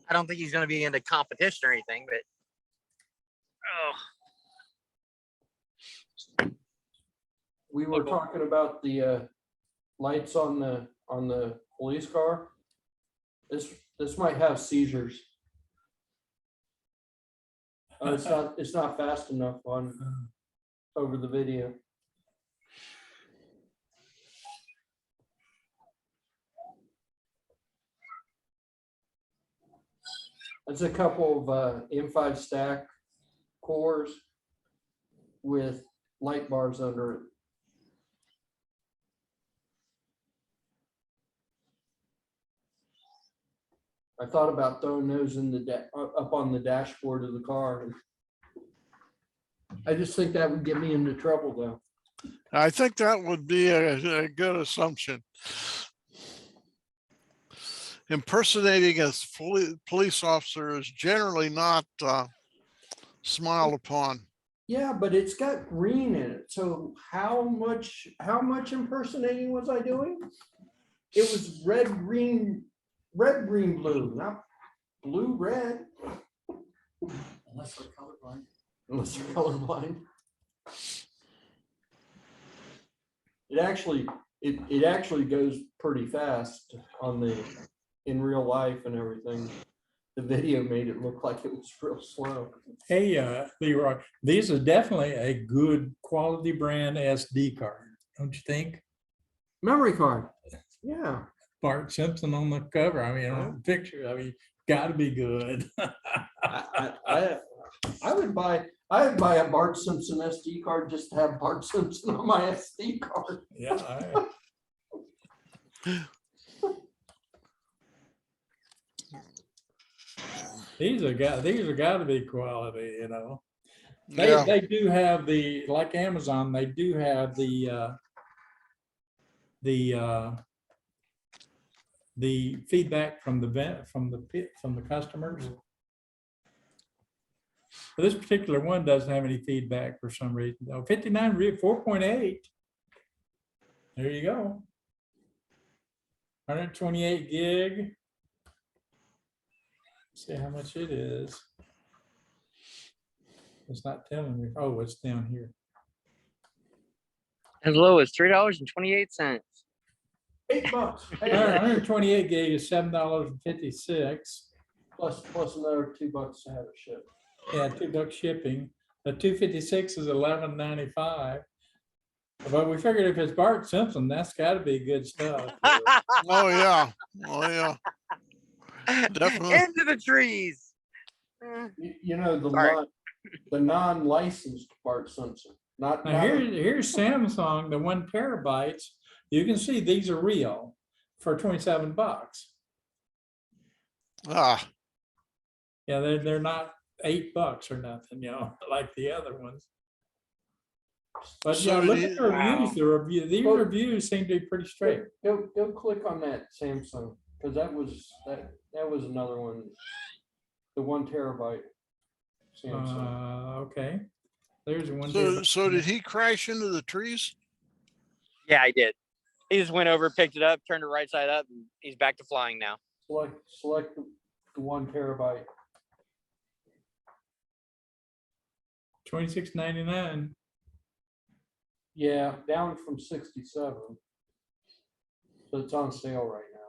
I don't think he's gonna be into competition or anything, but We were talking about the lights on the police car. This might have seizures. It's not fast enough on over the video. It's a couple of M5 stack cores with light bars under it. I thought about throwing those in the up on the dashboard of the car. I just think that would get me into trouble, though. I think that would be a good assumption. Impersonating a police officer is generally not smiled upon. Yeah, but it's got green in it. So how much impersonating was I doing? It was red, green, blue, not blue, red. Unless we're colorblind. Unless you're colorblind. It actually goes pretty fast in real life and everything. The video made it look like it was real slow. Hey, Leroy, these are definitely a good quality brand SD card, don't you think? Memory card. Yeah. Bart Simpson on the cover. I mean, on the picture, I mean, gotta be good. I would buy a Bart Simpson SD card just to have Bart Simpson on my SD card. Yeah. These are gotta be quality, you know. Yeah. They do have like Amazon, they do have the feedback from the customers. But this particular one doesn't have any feedback for some reason. Oh, 59 4.8. There you go. 128 gig. See how much it is. It's not telling me. Oh, it's down here. as low as $3.28. $8. Hey, 128 gig is $7.56. plus another $2 to have it shipped. Yeah, $2 shipping. The 256 is $11.95. But we figured if it's Bart Simpson, that's got to be good stuff. Oh, yeah. Oh, yeah. Definitely. Into the trees. You know, Sorry. the non-licensed Bart Simpson. Now here's Samsung, the 1 terabytes. You can see these are real for $27. Ah, Yeah, they're not $8 or nothing, you know, like the other ones. But So yeah, look did at the reviews. Wow. These reviews seem to be pretty straight. Go click on that Samsung, because that was another one. The 1 terabyte Samsung. Okay. There's one. so did he crash into the trees? Yeah, I did. He just went over, picked it up, turned it right side up, and he's back to flying now. Select the 1 terabyte. $26.99. Yeah, down from 67. So it's on sale right now.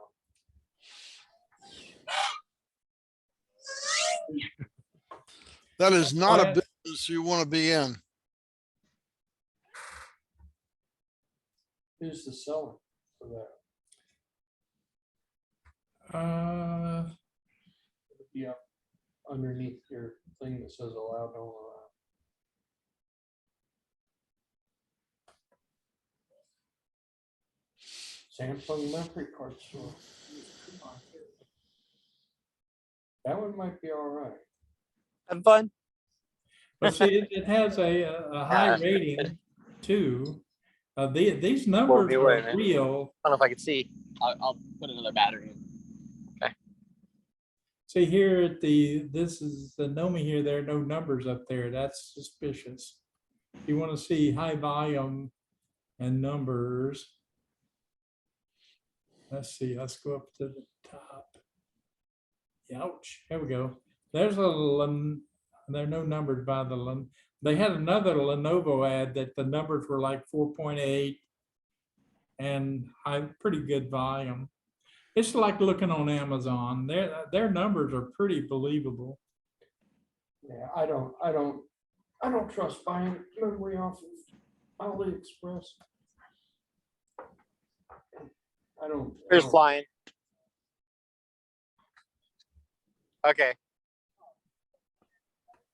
That is not a Well, business you want to be in. Who's the seller for that? It'll be up underneath your thing that says allow, don't allow. Samsung memory card store. That one might be all right. Having fun. But see, it has a high Yeah. rating too. These Won't numbers be away, are man. real. I don't know if I can see. I'll put another battery in. See here at this is the Nomi here, there are no numbers up there. That's suspicious. If you want to see high volume and numbers. Let's see, let's go up to the top. Ouch, here we go. There's there are no numbers by they had another Lenovo ad that the numbers were like 4.8 and pretty good volume. It's like looking on Amazon. Their numbers are pretty believable. Yeah, I don't trust buying memory off of AliExpress. I don't. Here's flying. Okay.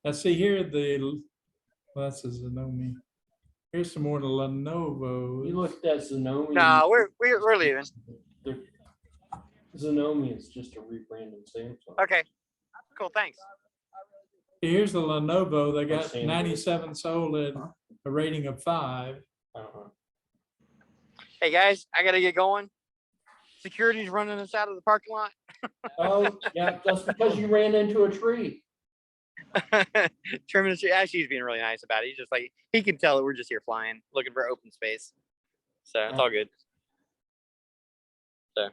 Let's see here, that's a Xiaomi. Here's some more Lenovo. You looked at Xiaomi. No, we're leaving. Xiaomi is just a rebranded Samsung. Okay. Cool. Thanks. Here's the Lenovo. They got Sandwich. 97 sold at a rating of 5. Hey guys, I gotta get going. Security's running us out of the parking lot. Oh, yeah, that's because you ran into a tree. Trimming the tree. Actually, he's being really nice about it. He's just like, he can tell that we're just here flying, looking for open space. So it's all good. So,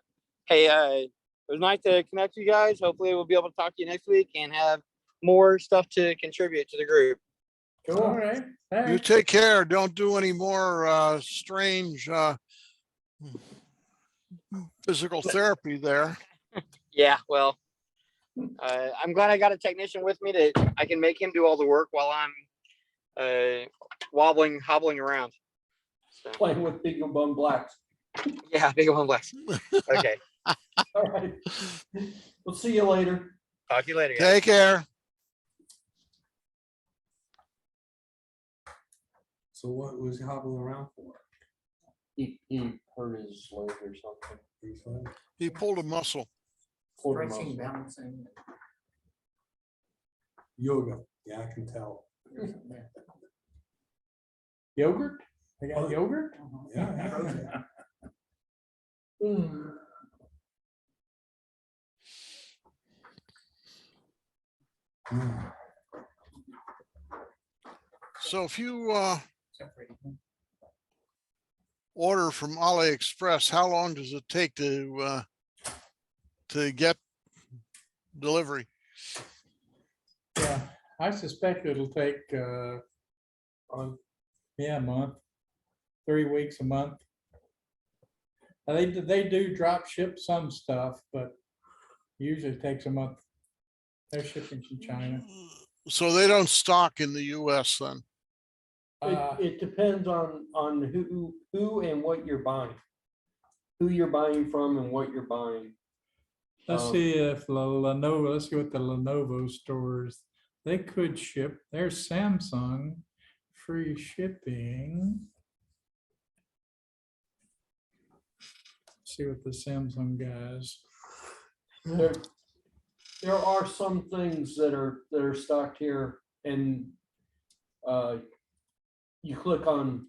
hey, it was nice to connect you guys. Hopefully we'll be able to talk to you next week and have more stuff to contribute to the group. All right. You Thanks. take care. Don't do any more strange physical therapy there. Yeah, well, I'm glad I got a technician with me that I can make him do all the work while I'm hobbling around. So, Playing with Big and Bum Blacks. yeah, big one bless. Okay, All right. We'll see you later. talk to you later, guys. Take care. So what was he hobbling around for? He hurt his leg or something. He's fine. He pulled a muscle. Pulled him Stretching, up. balancing. Yoga, yeah, I can tell. Yogurt? They got yogurt? Yeah. Mm. So if you order from AliExpress, how long does it take to get delivery? Yeah, I suspect it'll take, a month, 3 weeks, a month. And they do drop ship some stuff, but usually it takes a month. They're shipping from China. So they don't stock in the US then? It depends on who and what you're buying. Who you're buying from and what you're buying. Let's see if Lenovo, let's see what the Lenovo stores, they could ship. There's Samsung, free shipping. See what the Samsung guys. There are some things that are stocked here, and you click on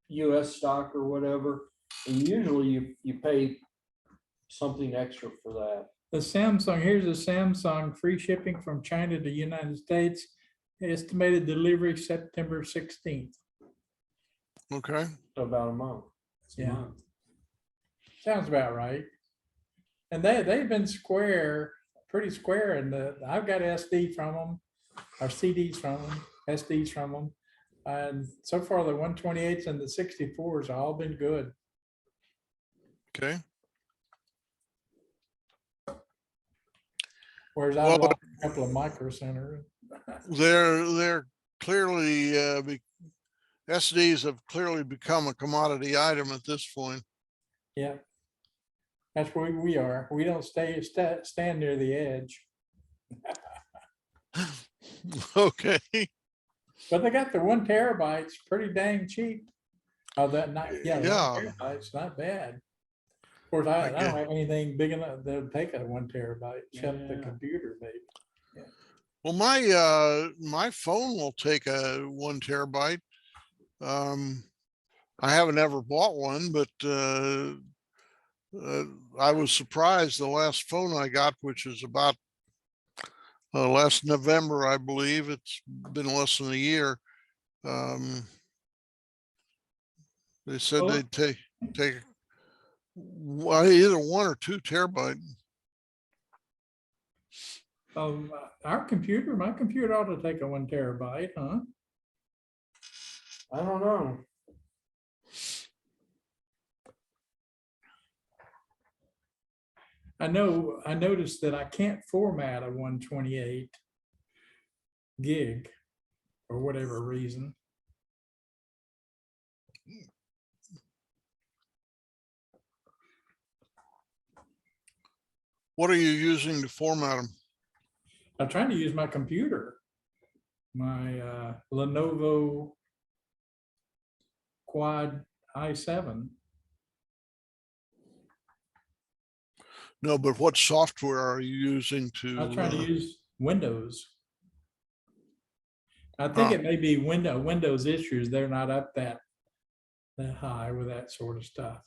US stock or whatever, and usually you pay something extra for that. The Samsung, here's a Samsung free shipping from China to United States. Estimated delivery September 16th. Okay. So about a month. It's a Yeah. month. Sounds about right. And they've been pretty square, and I've got SD from them, or CDs from them, SDs from them. And so far, the 128s and the 64s have all been good. Okay. Whereas I Well, lost a couple of micro centers. They're clearly, SDs have clearly become a commodity item at this point. Yeah. That's where we are. We don't stand near the edge, Okay. but they got the 1 terabytes pretty dang cheap. Oh, that not, yeah, the Yeah. 1 terabyte's not bad. Of course, I Okay. don't have anything big enough to take a 1 terabyte, except the Yeah. computer, maybe. Well, my phone will take a 1 terabyte. I haven't ever bought one, but I was surprised the last phone I got, which is about last November, I believe. It's been less than a year. They said Oh. they'd take either 1 or 2 terabyte. My computer ought to take a 1 terabyte, huh? I don't know. I noticed that I can't format a 128 gig for whatever reason. What are you using to format them? I'm trying to use my computer, my Lenovo Quad i7. No, but what software are you using to? I'm trying to use Windows. I think it may be Windows issues. They're not up that high with that sort of stuff.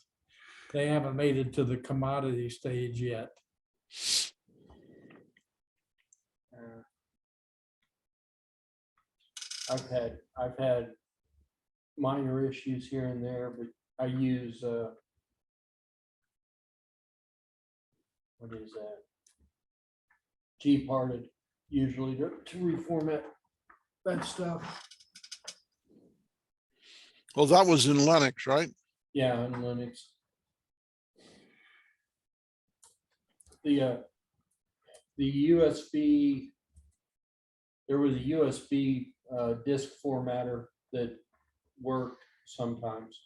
They haven't made it to the commodity stage yet. I've had minor issues here and there, but I use what is that? Gparted usually to reformat that stuff. Well, that was in Linux, right? Yeah, on Linux. The USB, there was a USB disk formatter that worked sometimes.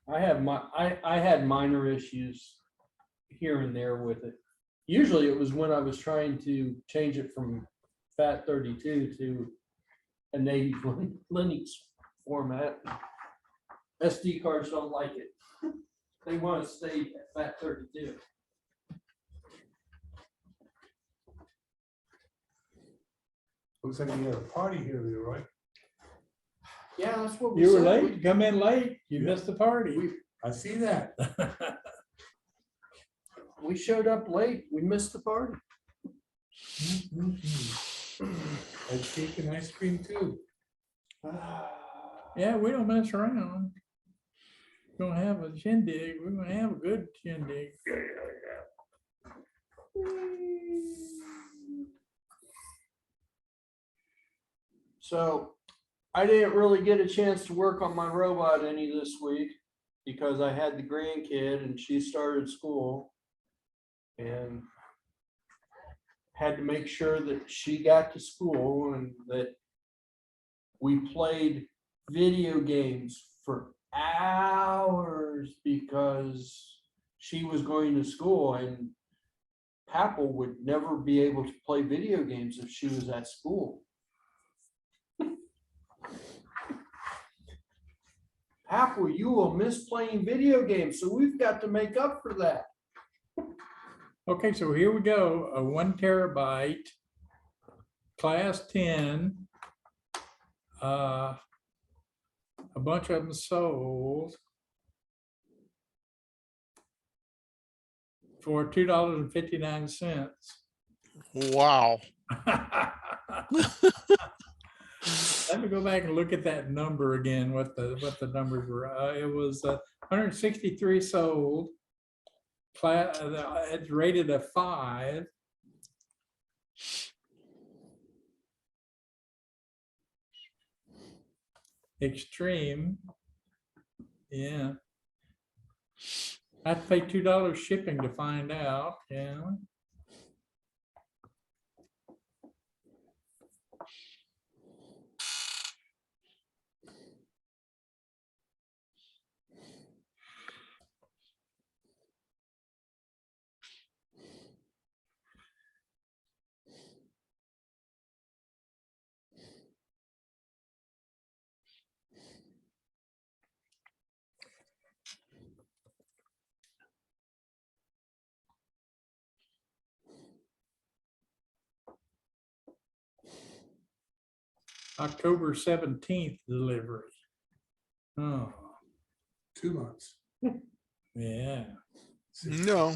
I had minor issues here and there with it. Usually it was when I was trying to change it from FAT32 to a native Linux format. SD cards don't like it. They want to stay at FAT32. Looks like you had a party here, Leroy. Yeah, that's what we You were said. late, come in late, you Yeah. missed the party. I see that. We showed up late. We missed the party. And cake and ice cream too. Yeah, we don't mess around. We're gonna have a shindig. We're gonna have a good shindig. So I didn't really get a chance to work on my robot any this week because I had the grandkid and she started school and had to make sure that she got to school and that we played video games for hours because she was going to school, and Papel would never be able to play video games if she was at school. Papel, you will miss playing video games, so we've got to make up for that. Okay, so here we go, a 1 terabyte, class 10. A bunch of them sold for $2.59. Wow. Let me go back and look at that number again, what the numbers were. It was 163 sold. It's rated a 5. Extreme. Yeah. I have to pay $2 shipping to find out, yeah. October 17th delivery. Oh, 2 months. yeah, No.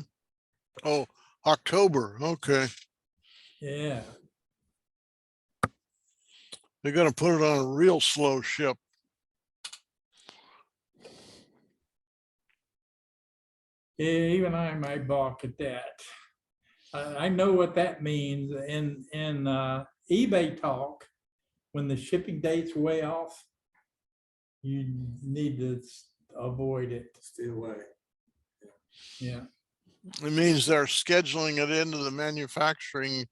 Oh, October. Okay. yeah. They're gonna put it on a real slow ship. Yeah, even I might balk at that. I know what that means in eBay talk. When the shipping date's way off, you need to avoid it. Stay away. Yeah. It means they're scheduling it into the manufacturing.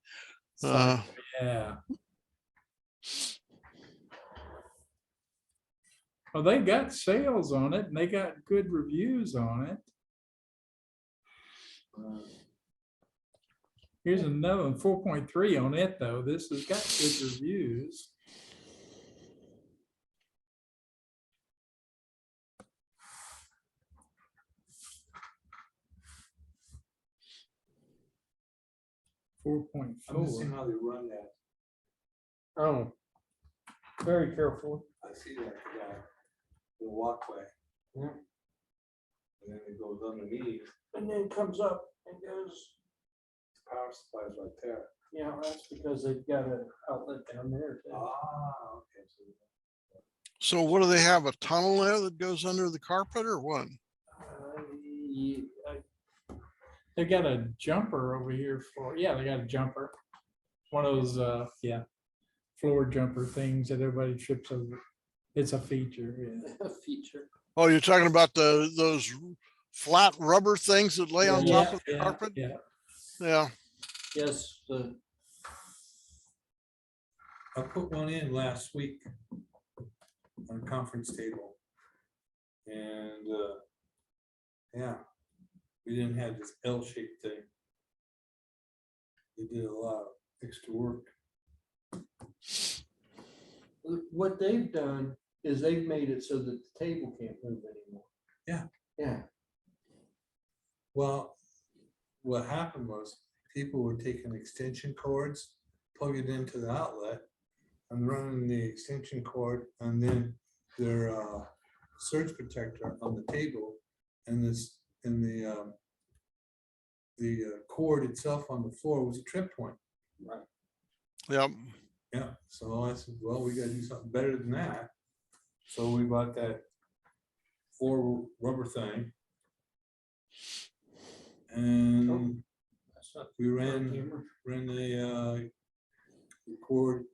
Yeah. Well, they got sales on it and they got good reviews on it. Here's another one, 4.3 on it though. This has got good reviews. I'm just seeing 4.4. how they run that. Oh, very careful. I see that, the walkway. Yeah. And then it goes underneath, And then comes up and goes, power supplies right there. yeah, that's because they've got an outlet down there. too. Ah, okay. So what do they have? A tunnel there that goes under the carpet or what? They got a jumper over here for, yeah, they got a jumper. One of those, yeah, floor jumper things that everybody trips over. It's a feature, yeah. A feature. Oh, you're talking about those flat rubber things that lay on top of the Yeah, carpet? yeah. Yeah. Yes, the, I put one in last week on a conference table. And, yeah, we didn't have this L-shaped thing. We did a lot of extra work. what they've done is they've made it so that the table can't move anymore. Yeah. Yeah. Well, what happened was people were taking extension cords, plug it into the outlet and running the extension cord and then their surge protector on the table and this and the cord itself on the floor was a trip point. Right. Yep. Yeah, so I said, well, we gotta do something better than that. So we bought that 4 rubber thing. And That's not we the ran humor. a cord,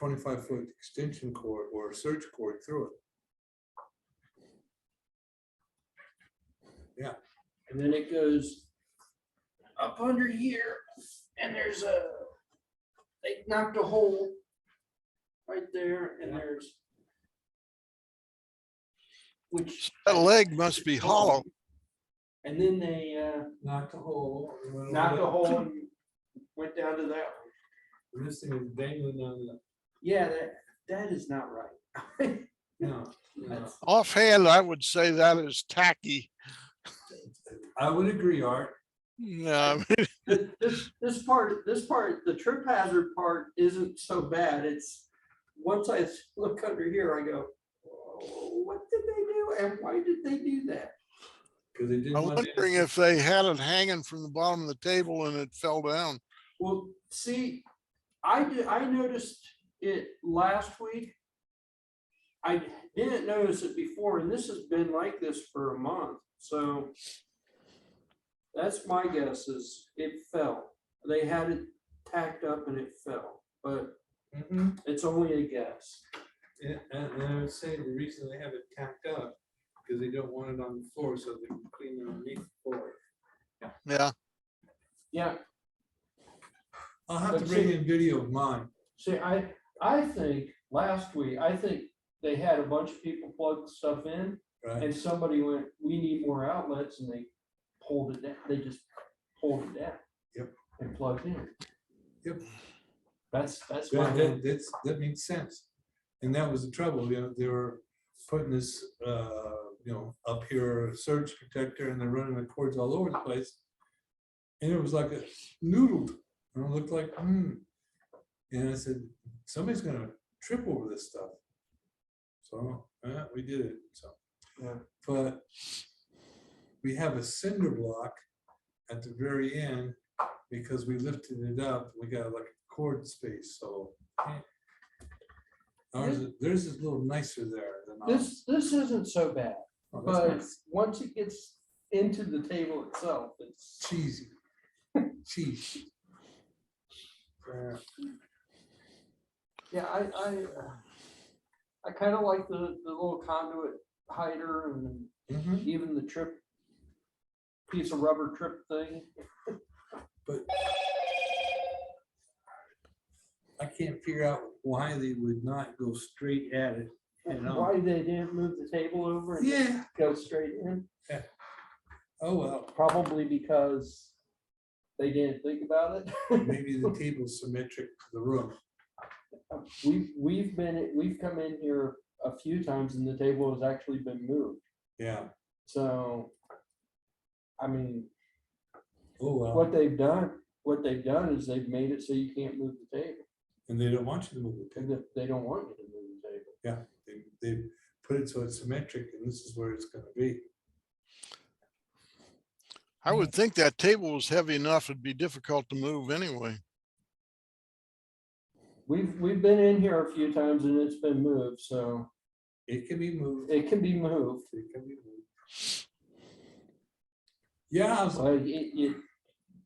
25-foot extension cord or a surge cord through it. Yeah. And then it goes up under here and there's they knocked a hole right there and there's, which. That leg must be hollow. And then they Knocked a hole. and went knocked a over hole and went down to that one. there. This thing is dangling down the, Yeah, that is not right. no. That's- Offhand, I would say that is tacky. I would agree, Art. Yeah. This part, the trip hazard part isn't so bad. It's, once I look under here, I go, "Oh, what did they do? And why did they do that?" Because they didn't I'm want wondering to. if they had it hanging from the bottom of the table and it fell down. Well, see, I noticed it last week. I didn't notice it before, and this has been like this for a month, so that's my guess is it fell. They had it tacked up and it fell, but Mhm. it's only a guess. And I would say the reason they have it tacked up, because they don't want it on the floor, so they can clean it underneath the floor. Yeah, Yeah, I'll have to But bring see- in video of mine. see, I think last week, I think they had a bunch of people plug stuff in Right, and somebody went, we need more outlets, and they pulled it down, they just pulled it down. Yep. And plugged in. Yep. That's my, that makes sense. And that was the trouble, you know, they were putting this, you know, up here, surge protector, and they're running the cords all over the place. And it was like a noodle, and it looked like, And I said, somebody's gonna trip over this stuff. So, we did it, so. Yeah. But we have a cinder block at the very end, because we lifted it up, we got like a cord space, so. Theirs is a little nicer there than ours. this isn't so bad, Oh, that's but nice. once it gets into the table itself, it's. Cheesy. Cheese. Yeah. Yeah, I kind of like the little conduit hider and Mhm. even the trip, piece of rubber trip thing. But I can't figure out why they would not go straight at it. head on. Why they didn't move the table over and Yeah, go straight in? oh well, Probably because they didn't think about it. maybe the table's symmetric to the room. We've come in here a few times and the table has actually been moved. Yeah, So, I mean, oh well, what they've done is they've made it so you can't move the table. and they don't want you to move the And table. they don't want you to move the table. Yeah, they put it so it's symmetric, and this is where it's gonna be. I would think that table was heavy enough, it'd be difficult to move anyway. We've been in here a few times and it's been moved, so It can be moved. it can be moved. It can be moved. Yeah, I was But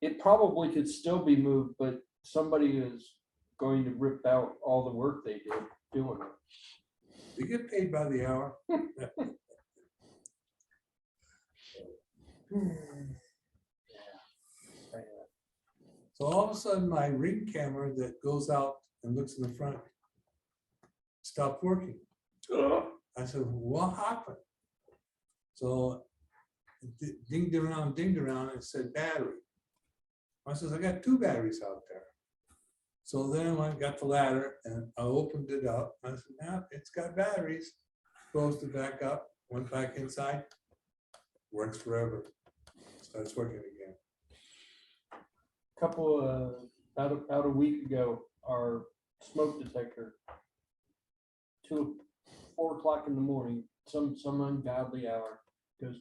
it probably could still be moved, but somebody is going to rip out all the work they did doing it. they get paid by the hour. So all of a sudden, my ring camera that goes out and looks in the front stopped working. I said, what happened? So it dinged around, and it said battery. I says, I got 2 batteries out there. So then I got the ladder and I opened it up. I said, yeah, it's got batteries. Closed it back up, went back inside. Works forever. Starts working again. About a week ago, our smoke detector, 4 o'clock in the morning, some ungodly hour, goes.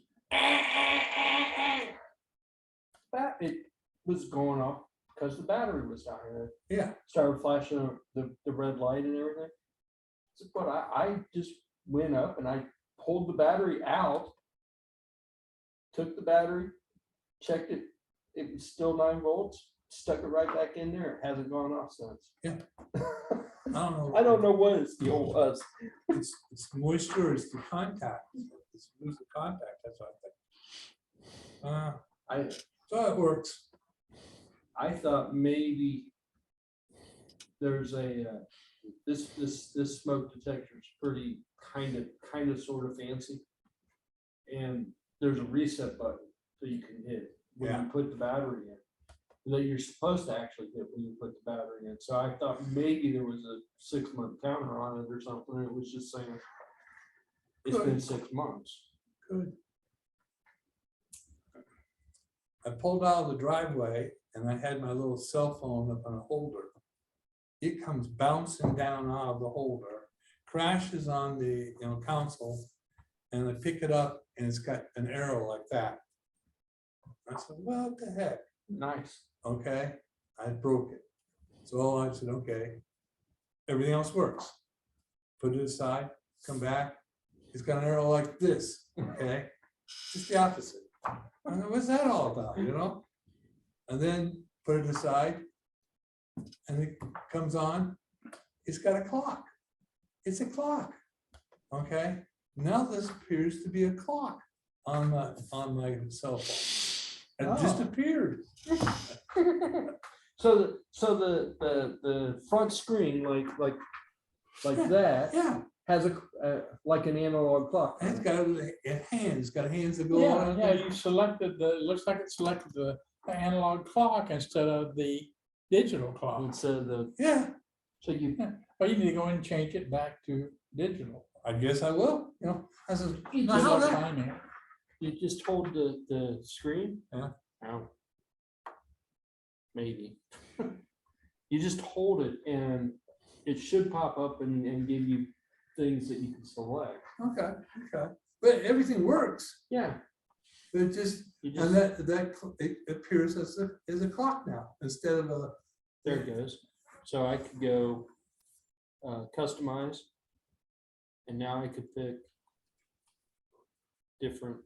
It was going off because the battery was dying. It Yeah, started flashing the red light and everything. So, but I just went up and I pulled the battery out, took the battery, checked it, it was still 9 volts, stuck it right back in there. It hasn't gone off since. Yeah. I I don't know what its deal was. It's moisture, it's the contact. It's lose the contact, that's what I think. So it works. I thought maybe there's this smoke detector is pretty kind of sort of fancy. And there's a reset button that you can hit when Yeah. you put the battery in. That you're supposed to actually hit when you put the battery in. So I thought maybe there was a 6-month counter on it or something. It was just saying it's been 6 months. Good. I pulled out of the driveway and I had my little cell phone up on a holder. It comes bouncing down out of the holder, crashes on the console, and I pick it up and it's got an arrow like that. I said, what the heck? Nice. Okay, I broke it. So I said, okay, everything else works. Put it aside, come back. It's got an arrow like this, okay? Just the opposite. I said, what's that all about, And then put it aside and it comes on. It's got a clock. it's a clock. Okay, now this appears to be a clock on my cell phone. It just Oh. appeared. So the front screen, like that, Yeah, has a like an analog clock. and it's got hands, got hands that go Yeah, on. yeah, you selected it looks like it selected the analog clock instead of the digital clock. Instead of the, Yeah, so you, Well, you need to go and change it back to digital. I guess I will, you know, I said, You now just how Good luck that, finding it. you just hold the screen? Yeah. Ow. Maybe. You just hold it and it should pop up and give you things that you can select. okay, but everything works, Yeah. it just, You and just, it appears as a clock now, instead of a. there it goes. So I could go customize. And now I could pick different.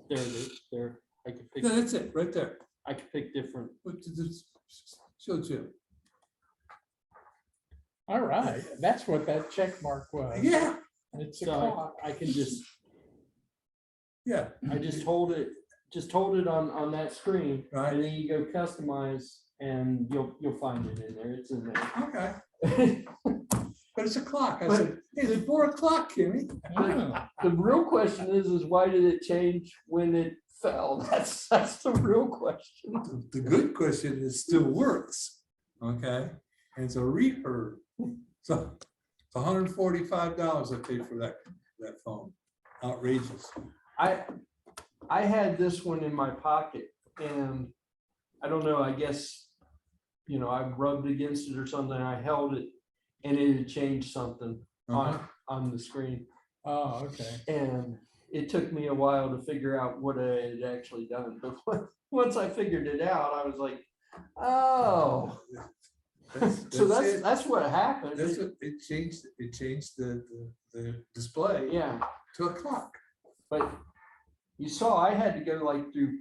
There it is, there. I could pick, Yeah, that's it, right there. I could pick different. What did this show you? All right, that's what that check mark was. Yeah, It's a So clock. I can just, yeah, I just hold it on that screen. Right. And then you go customize and you'll find it in there. It's in okay, there. but it's a clock. I But- said, hey, it's 4 o'clock, Kimmy. Oh, The real question is why did it change when it fell? That's the real question. The good question is, still works, okay? And it's a reheard. So it's $145 I paid for that phone. Outrageous. I had this one in my pocket and I don't know, I guess, I rubbed against it or something. I held it and it had changed something on the screen. oh, okay. And it took me a while to figure out what I had actually done. But once I figured it out, I was like, oh, so it. that's what happened. That's what it changed. It changed the display Yeah, to a clock. but you saw I had to go like through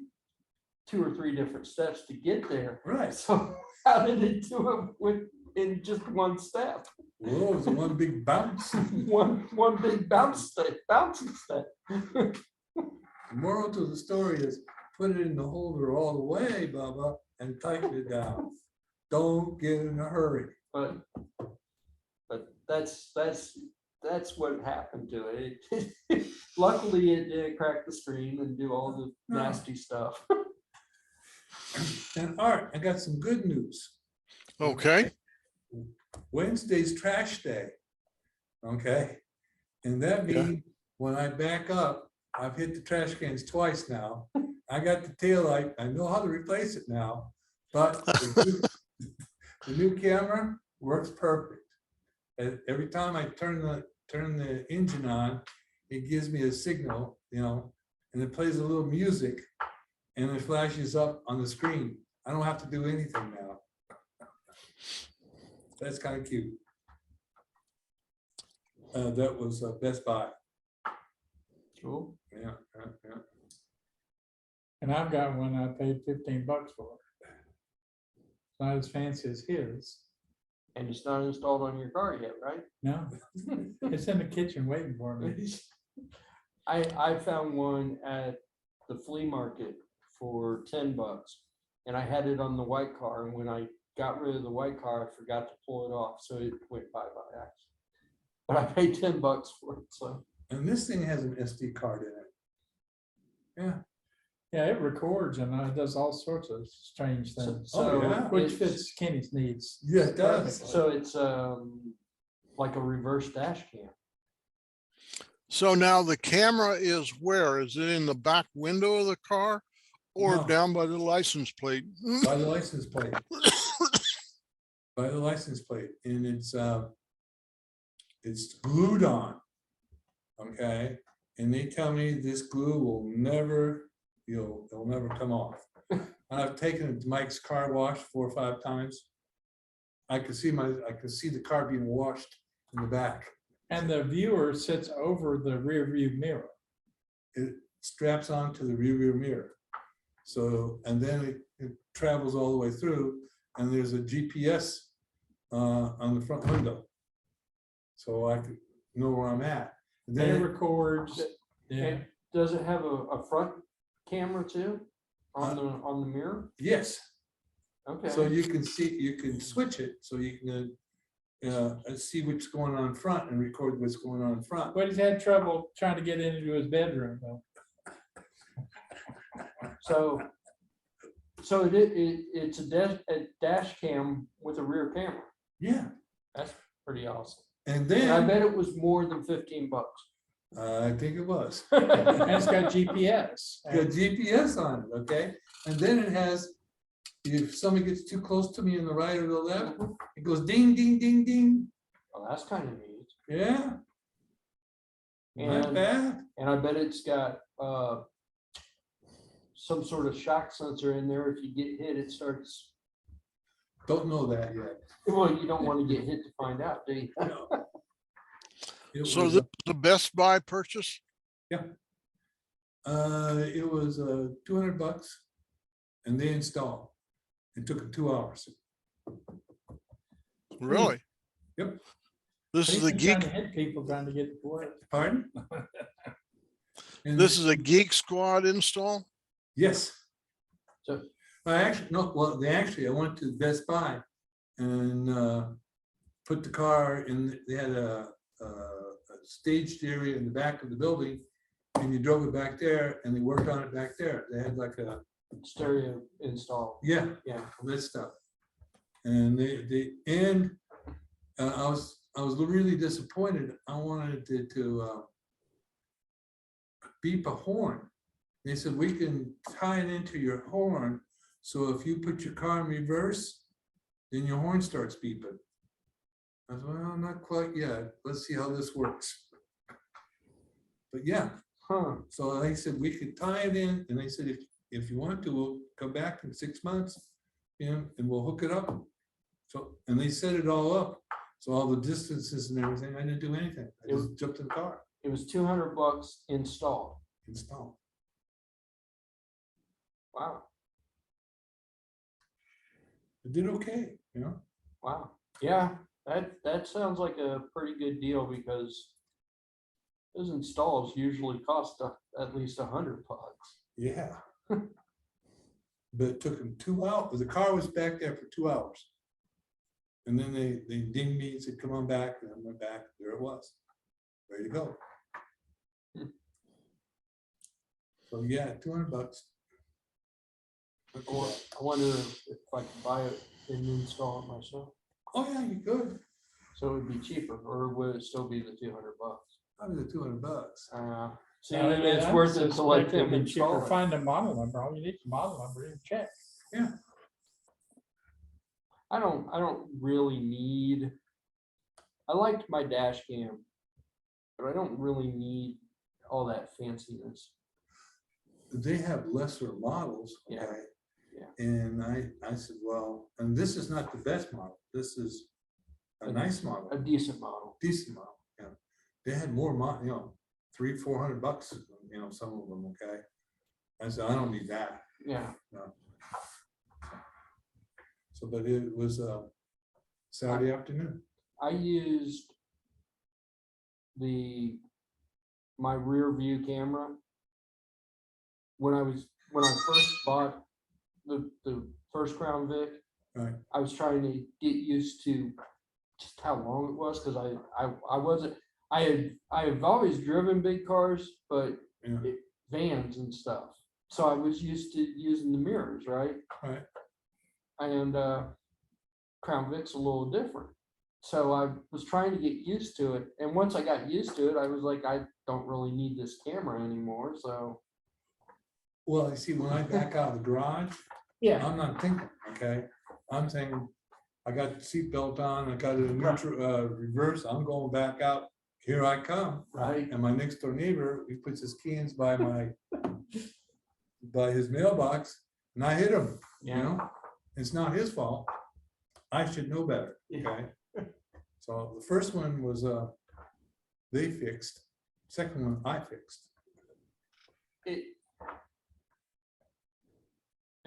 2 or 3 different steps to get there. Right. So how did it do it in just one step? Well, it was one big bounce. One big bouncing step. The moral to the story is put it in the holder all the way, Bubba, and tighten it down. Don't get in a hurry. But that's what happened to it. Luckily, it didn't crack the screen and do all the nasty stuff. And Art, I got some good news. Okay, Wednesday's trash day. Okay, and that Yeah. means when I back up, I've hit the trash cans twice now. I got the tail light. I know how to replace it now, but the new camera works perfect. Every time I turn the engine on, it gives me a signal, and it plays a little music, and it flashes up on the screen. I don't have to do anything now. That's kind of cute. That was Best Buy. Cool. Yeah. And I've got one I paid $15 for. It's not as fancy as his. And it's not installed on your car yet, right? No, it's in the kitchen waiting for me. I found one at the flea market for $10, and I had it on the white car. And when I got rid of the white car, I forgot to pull it off, so it went by accident. But I paid $10 for it. So And this thing has an SD card in it. Yeah. Yeah, it records and it does all sorts of strange things. Oh, yeah. Which it's- fits Kenny's needs. Yeah, it does. So it's like a reverse dash cam. so now the camera is where? Is it in the back window of the car or No. down by the license plate? By the license plate. By the license plate, and it's glued on. Okay, and they tell me this glue will never, it'll never come off. And I've taken it to Mike's car wash 4 or 5 times. I could see the car being washed in the back. And the viewer sits over the rear view mirror. It straps onto the rear view mirror. So, and then it travels all the way through, and there's a GPS on the front window. so I could know where I'm at. And Then it then, records. Yeah. And does it have a front camera too on the mirror? yes, Okay. so you can see, you can switch it, so you can see what's going on front and record what's going on front. But he's had trouble trying to get into his bedroom though. So it's a dash cam with a rear camera. Yeah, That's pretty awesome. and And I then, bet it was more than $15. I think it was. And it's got GPS. Got GPS on it, okay? And then it has, if somebody gets too close to me on the right or the left, it goes ding, ding, ding, ding. Well, that's kind of neat. Yeah, not And, bad. and I bet it's got some sort of shock sensor in there. If you get hit, it starts. Don't know that yet. Well, you don't want to get hit to find out, do you? No. It So was, the Best Buy purchase? it was $200 and they installed. It took them 2 hours. Really? Yep. This is He's a been trying geek, to hit people trying to get to work. Pardon? And this is a Geek Squad install? yes. So I actually, no, well, I went to Best Buy and put the car in, they had a staged area in the back of the building, and you drove it back there, and they worked on it back there. They had like a, stereo install. yeah, Yeah. all that stuff. And I was really disappointed. I wanted to beep a horn. They said, we can tie it into your horn, so if you put your car in reverse, then your horn starts beeping. I said, well, not quite yet. Let's see how this works. But yeah, Huh. so they said we could tie it in, and they said, if you want to, we'll come back in 6 months, and we'll hook it up. So, and they set it all up. So all the distances and everything, I didn't do anything. I just jumped in the car, It was $200 installed. installed. Wow. It did okay, you know? Wow. Yeah, that sounds like a pretty good deal because those installs usually cost at least $100. Yeah. But it took them 2 hours. The car was back there for 2 hours. And then they dinged me and said, come on back. And I went back. There it was. Ready to go. So yeah, $200. Or I wonder if I could buy it and install it myself. Oh, yeah, you could. So it would be cheaper, or would it still be the $200? Probably the $200. See, it's worth it to let them install it. Find the model number. All you need is the model number and check. Yeah. I don't really need. I liked my dash cam, but I don't really need all that fanciness. They have lesser models. Yeah, Okay. yeah. And I said, well, and this is not the best model. This is a nice model. A decent model. Decent model, yeah. They had more $300-400, some of them, okay? I said, I don't need that. Yeah. No. So, but it was Saturday afternoon. I used my rear view camera when I first bought the first Crown Vic. Right. I was trying to get used to just how long it was because I wasn't. I have always driven big cars, but Yeah. vans and stuff. So I was used to using the mirrors, right? Right. And Crown Vic's a little different. So I was trying to get used to it. And once I got used to it, I was like, I don't really need this camera anymore. So Well, you see, when I back out of the garage, Yeah. I'm not thinking, okay? I'm thinking, I got the seatbelt on, I got it in neutral, reverse, I'm going back out, here I come. right. And my next door neighbor, he puts his keys by by his mailbox, and I hit him, you Yeah. know? It's not his fault. I should know better, okay? So the first one was, they fixed, second one I fixed.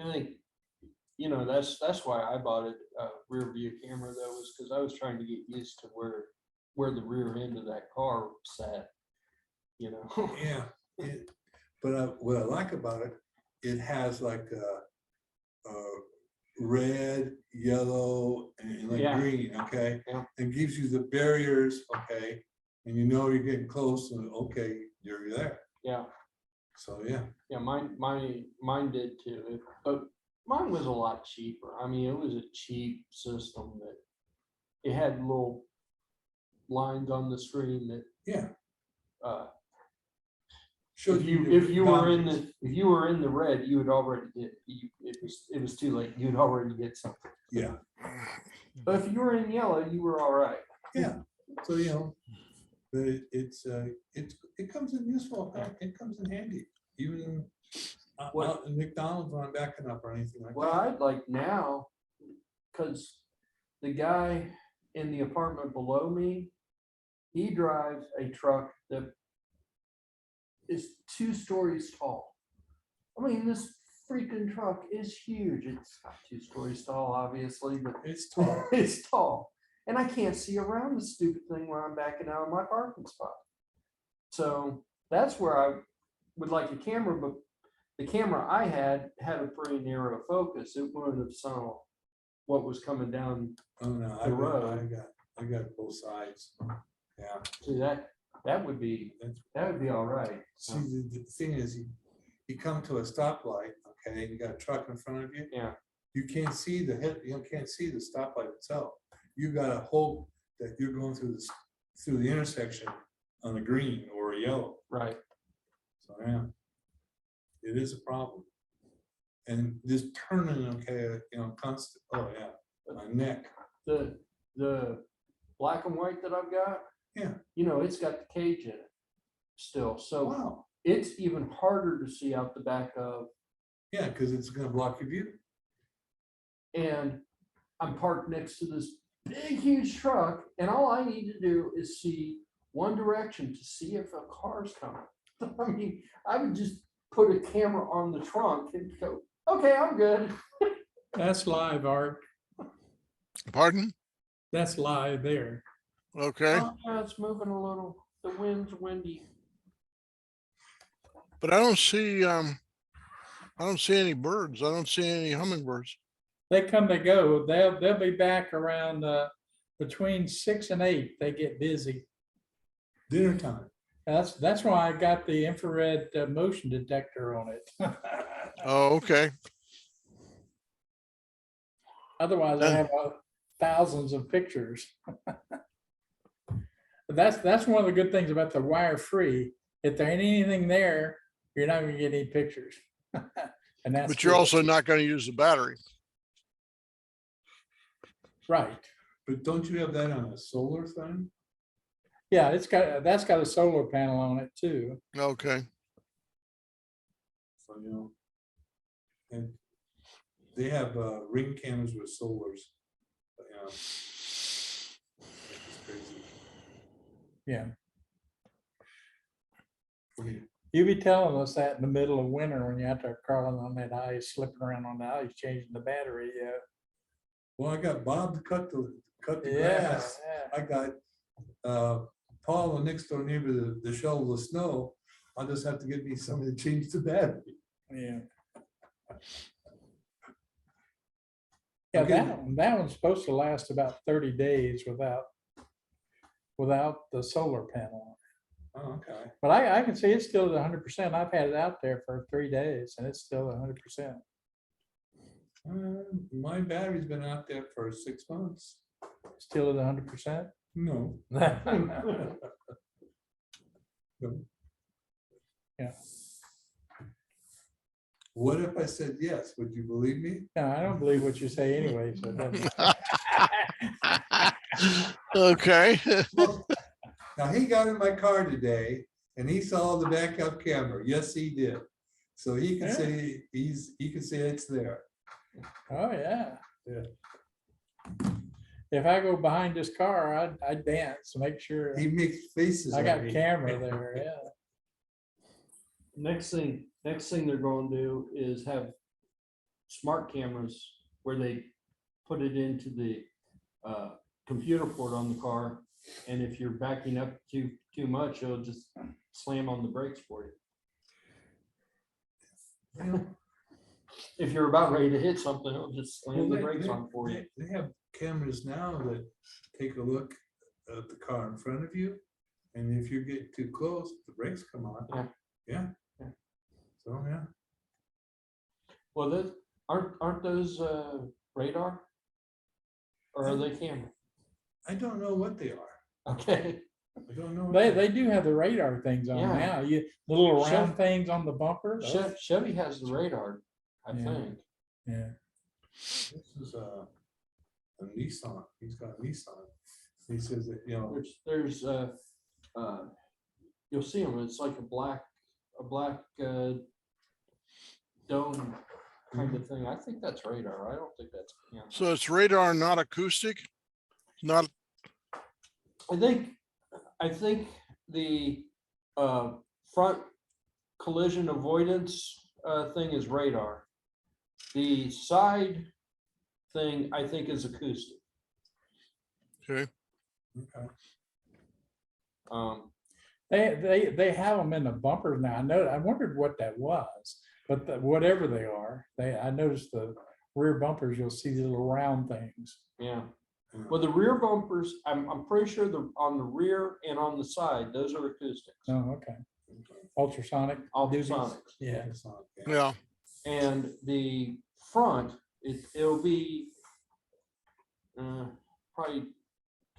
I think, that's why I bought a rear view camera though, was because I was trying to get used to where where the rear end of that car sat, you know? Yeah, but what I like about it, it has like a red, yellow, and like Yeah. green, okay? Yeah. And gives you the barriers, okay? And you know you're getting close, and okay, you're there. Yeah, So, yeah. yeah, mine did too, but mine was a lot cheaper. I mean, it was a cheap system that it had little lines on the screen that, Yeah. if you were in the red, you would already get, it was too late, you'd already get something. Yeah, But if you were in yellow, you were all right. yeah. So, you know, but it comes in useful, it comes in handy, even What- in McDonald's when I'm backing up or anything like Well, that. I'd like now, because the guy in the apartment below me, he drives a truck that is 2 stories tall. I mean, this freaking truck is huge. It's not 2 stories tall, obviously, but It's tall. it's tall. And I can't see around the stupid thing when I'm backing out of my parking spot. So that's where I would like a camera, but the camera I had a pretty narrow focus. It wouldn't have saw what was coming down. Oh, no, The road. I got both sides. Yeah. See, that would be all right. See, the thing is, you come to a stoplight, okay, you got a truck in front of you. Yeah. You can't see you can't see the stoplight itself. You gotta hope that you're going through the intersection on a green or a yellow. Right. So, yeah, it is a problem. And just turning, okay, you know, constant, oh, yeah, my neck. The black and white that I've got, Yeah. you know, it's got the cage in it still. So Wow. it's even harder to see out the back of, Yeah, because it's gonna block your view. and I'm parked next to this big, huge truck, and all I need to do is see one direction to see if a car's coming. I mean, I would just put a camera on the trunk and go, okay, I'm good. That's live, Art. Pardon? That's live there. Okay, Oh, yeah, it's moving a little. The wind's windy. but I don't see any birds. I don't see any hummingbirds. They come, they go. They'll be back around between 6 and 8. They get busy. Dinner time. That's why I got the infrared motion detector on it. Oh, okay. Otherwise, I have thousands of pictures. But that's one of the good things about the wire free. If there ain't anything there, you're not gonna get any pictures. And that's But you're good. also not going to use the battery. Right. But don't you have that on a solar thing? Yeah, that's got a solar panel on it too. Okay. So, you know, and they have ring cameras with solars. But, you know, it's crazy. Yeah. Okay. You be telling us that in the middle of winter when you're out there crawling on that ice, slipping around on the ice, changing the battery. Well, I got Bob to cut the Yeah. grass. I got Paul, the next door neighbor, to shovel the snow. I'll just have to get me somebody to change the battery. Yeah. Yeah, Okay. that one's supposed to last about 30 days without the solar panel. Oh, okay. But I can see it's still at 100%. I've had it out there for 3 days and it's still at 100%. My battery's been out there for 6 months. Still at 100%. No. No, No. Yeah. What if I said yes? Would you believe me? I don't believe what you say anyway. So it doesn't- Okay. Now, he got in my car today and he saw the backup camera. Yes, he did. So he can Yeah. say he can say it's there. Oh, yeah. Yeah. If I go behind this car, I'd dance to make sure He makes faces. I at got me. camera there. Yeah. Next thing they're going to do is have smart cameras where they put it into the computer port on the car, And if you're backing up too much, it'll just slam on the brakes for you. Well, If you're about ready to hit something, it'll just slam the brakes on for you. They have cameras now that take a look at the car in front of you. And if you get too close, the brakes come on. Yeah. Yeah. Yeah. So, yeah. Well, those aren't those radar? Or are they camera? I don't know what they are. Okay. I don't know. what They do have the radar things on Yeah. now. The little Chef- round things on the bumper. Chevy has the radar, I Yeah. think. Yeah. This is a Nissan. He's got a Nissan. He says that, you know, There's you'll see them. It's like a black dome kind of thing. I think that's radar. I don't think that's camera. So it's radar, not acoustic? Not, I think the front collision avoidance thing is radar. The side thing, I think, is acoustic. okay. okay. They have them in the bumpers now. I wondered what that was, but whatever they are, I noticed the rear bumpers, you'll see the little round things. Yeah. Well, the rear bumpers, I'm pretty sure on the rear and on the side, those are acoustics. Oh, okay. Ultrasonic. duties. Ultrasonics. Yeah. Nissan, Yeah, And the front, it'll be probably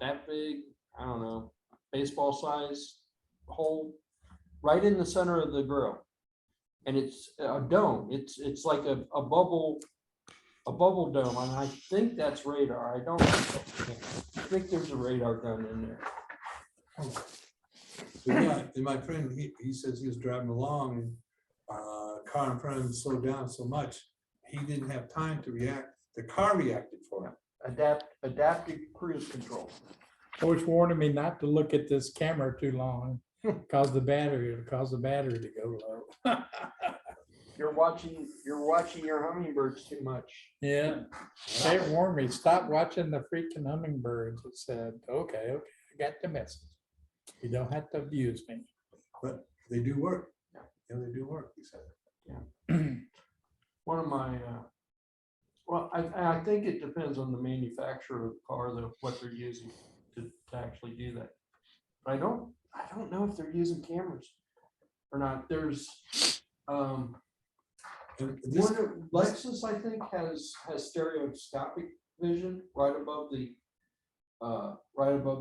that big, I don't know, baseball size hole right in the center of the grill. And it's a dome. It's like a bubble dome. And I think that's radar. I don't think there's a radar gun in there. And my friend, he says he was driving along and car in front of him slowed down so much, he didn't have time to react. The car reacted for him. Adaptive cruise control. Which warned me not to look at this camera too long, cause the battery to go low. You're watching your hummingbirds too much. Yeah, they warned me, stop watching the freaking hummingbirds. It said, okay, I got the message. You don't have to abuse me. But they do work. Yeah, they do work, he said. One of my, well, I think it depends on the manufacturer of the car, what they're using to actually do that. But I don't know if they're using cameras or not. There's, And this, Lexus, I think, has stereoscopic vision right above the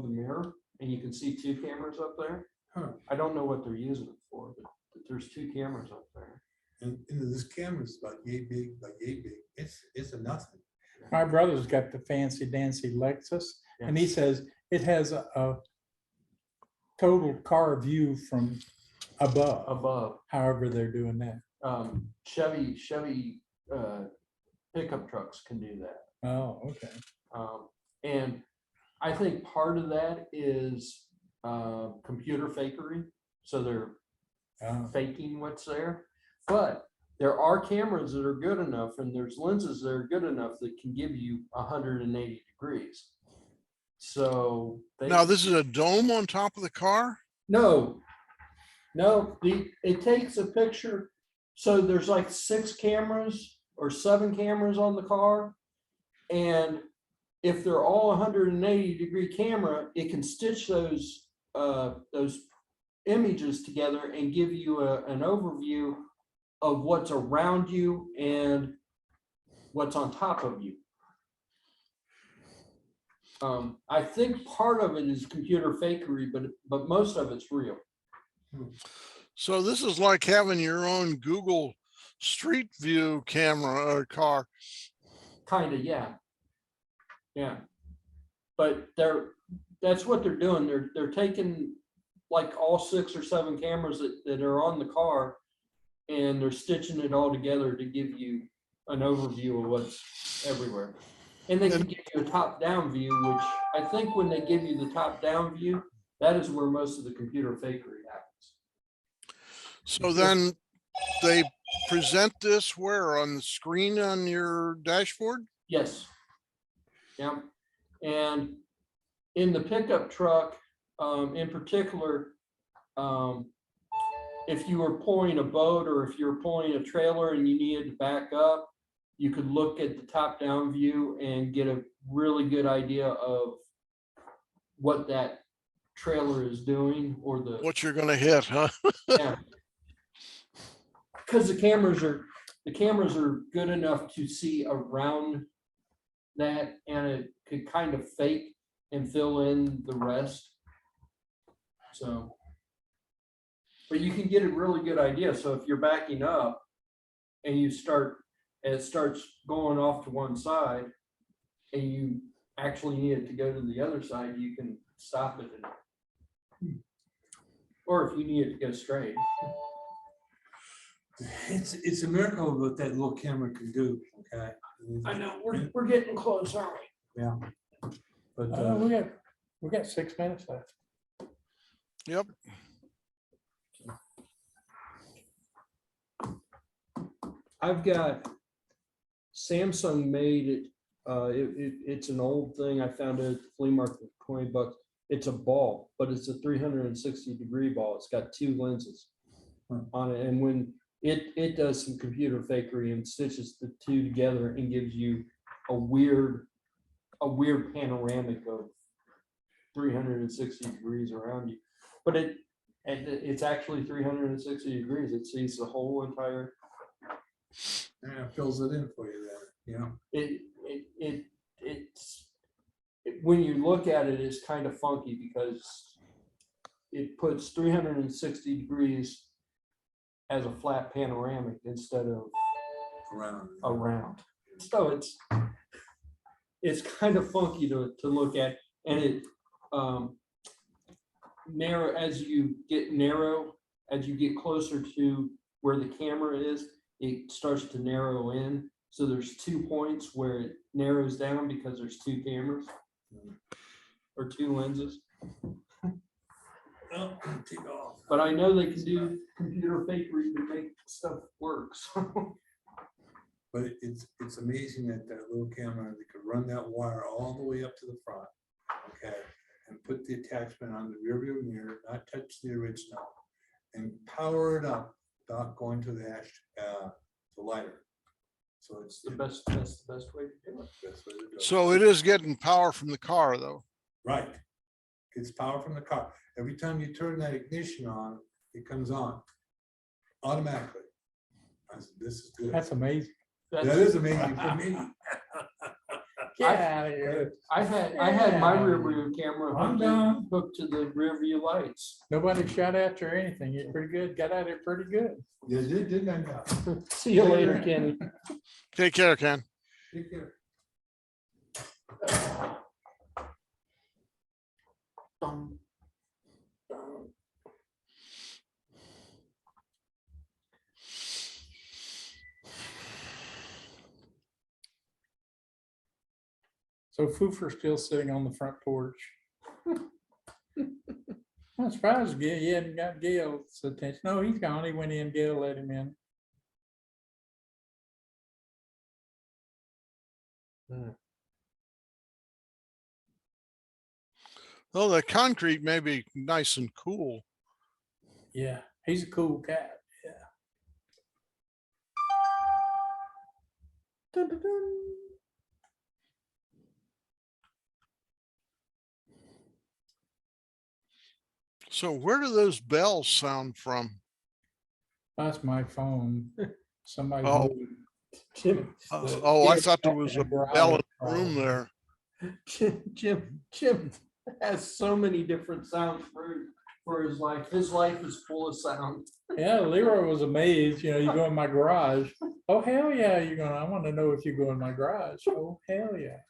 mirror, and you can see two cameras up there. Huh. I don't know what they're using it for, but there's two cameras up there. and this camera's about yay big, it's a nothing. My brother's got the fancy dancy Lexus, and he says it has a total car view from above, however they're doing that. Chevy pickup trucks can do that. Oh, okay. And I think part of that is computer fakery. So they're Oh, faking what's there. But there are cameras that are good enough, and there's lenses that are good enough that can give you 180 degrees. So now this is a dome on top of the car? no, it takes a picture. So there's like 6 cameras or 7 cameras on the car. And if they're all 180 degree camera, it can stitch those images together and give you an overview of what's around you and what's on top of you. I think part of it is computer fakery, but most of it's real. So this is like having your own Google Street View camera or car. Kind of, yeah. Yeah. But that's what they're doing. They're taking like all 6 or 7 cameras that are on the car, and they're stitching it all together to give you an overview of what's everywhere. And they can give you a top-down view, which I think when they give you the top-down view, that is where most of the computer fakery happens. So then they present this where on the screen on your dashboard? Yes. Yeah. And in the pickup truck, in particular, if you were pulling a boat or if you were pulling a trailer and you needed to back up, you could look at the top-down view and get a really good idea of what that trailer is doing or the, What you're gonna hit, huh? yeah. Because the cameras are good enough to see around that, and it could kind of fake and fill in the rest. So, but you can get a really good idea. So if you're backing up and it starts going off to one side and you actually need it to go to the other side, you can stop it. Or if you need it to go straight. It's a miracle what that little camera can do, okay? I know, we're getting close, aren't we? Yeah. But, We got 6 minutes left. Yep. I've got Samsung made it. It's an old thing. I found it at the flea market, for $20. It's a ball, but it's a 360-degree ball. It's got 2 lenses on it, and when it does some computer fakery and stitches the 2 together and gives you a weird panoramic of 360 degrees around you. But it's actually 360 degrees. It sees the whole entire. yeah, fills it in for you there, yeah. It's when you look at it, it's kind of funky because it puts 360 degrees as a flat panoramic instead of around. So it's kind of funky to look at, and it as you get closer to where the camera is, it starts to narrow in. So there's 2 points where it narrows down because there's 2 cameras or 2 lenses. Oh, take off. But I know they can do computer fakery to make stuff work. So. But it's amazing that little camera, they could run that wire all the way up to the front, okay? And put the attachment on the rear view mirror, not touch the original, and power it up without going to the lighter. So it's That's the best way to do it. best way to do it. So it is getting power from the car though. Right. Gets power from the car. Every time you turn that ignition on, it comes on automatically. I said, this is good. That's amazing. That is amazing for me. Get out of here. I had my rear view camera hooked to the rear view lights. Nobody shot at you or anything. You're pretty good. Got out of here pretty good. Yeah, did I know? See you later, Kenny. Take care, Ken. Take care. So Foofer's still sitting on the front porch. I'm surprised he hadn't got Gail's attention. No, he's gone. He went in, Gail let him in. Oh, the concrete may be nice and cool. Yeah, he's a cool cat. Yeah. Dun, dun, dun. So where do those bells sound from? That's my phone. Somebody. Oh. Jim, Oh, I thought there was a bell in the room there. Jim has so many different sounds for his life. His life is full of sound. Yeah, Leroy was amazed. You know, you go in my garage. Oh, hell yeah, you're going. I want to know if you go in my garage. Oh, hell yeah.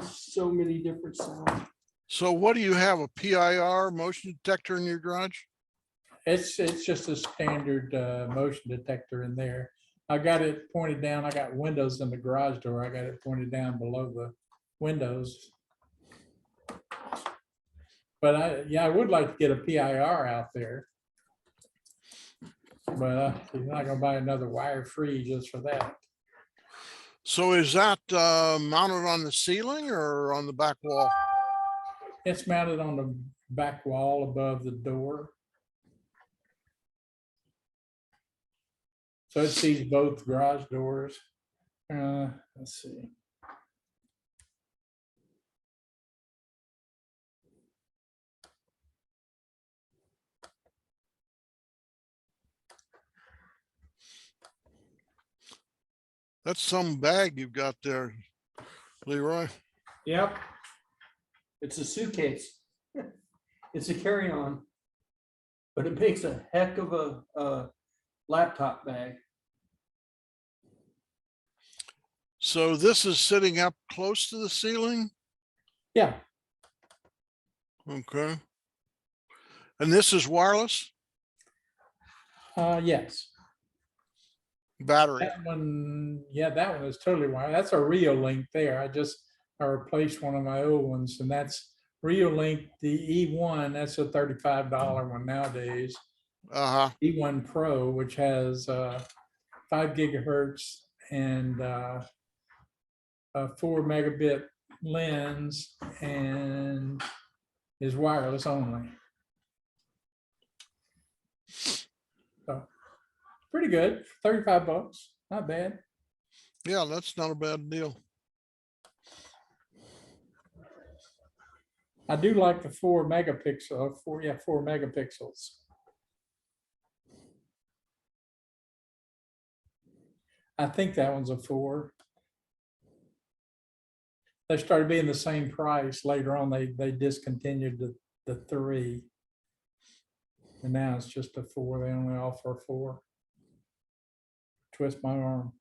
So many different sounds. So what do you have, a PIR motion detector in your garage? It's just a standard motion detector in there. I got it pointed down. I got windows in the garage door. I got it pointed down below the windows. But I would like to get a PIR out there. But you're not gonna buy another wire free just for that. So is that mounted on the ceiling or on the back wall? It's mounted on the back wall above the door. So it sees both garage doors. Let's see. That's some bag you've got there, Leroy. Yep. It's a suitcase. It's a carry-on. But it makes a heck of a laptop bag. So this is sitting up close to the ceiling? Yeah, Okay. And this is wireless yes. battery? That one, yeah, that one is totally wired. That's a Reolink there. I replaced one of my old ones, and that's Reolink, the E1, that's a $35 one nowadays. Uh-huh. E1 Pro, which has 5 gigahertz and a 4 megabit lens and is wireless only. So pretty good, 35 bucks, not bad. Yeah, that's not a bad deal. I do like the 4 megapixel, 4 megapixels. I think that one's a 4. They started being the same price. Later on, they discontinued the 3. And now it's just a 4. They only offer a 4. Twist my arm.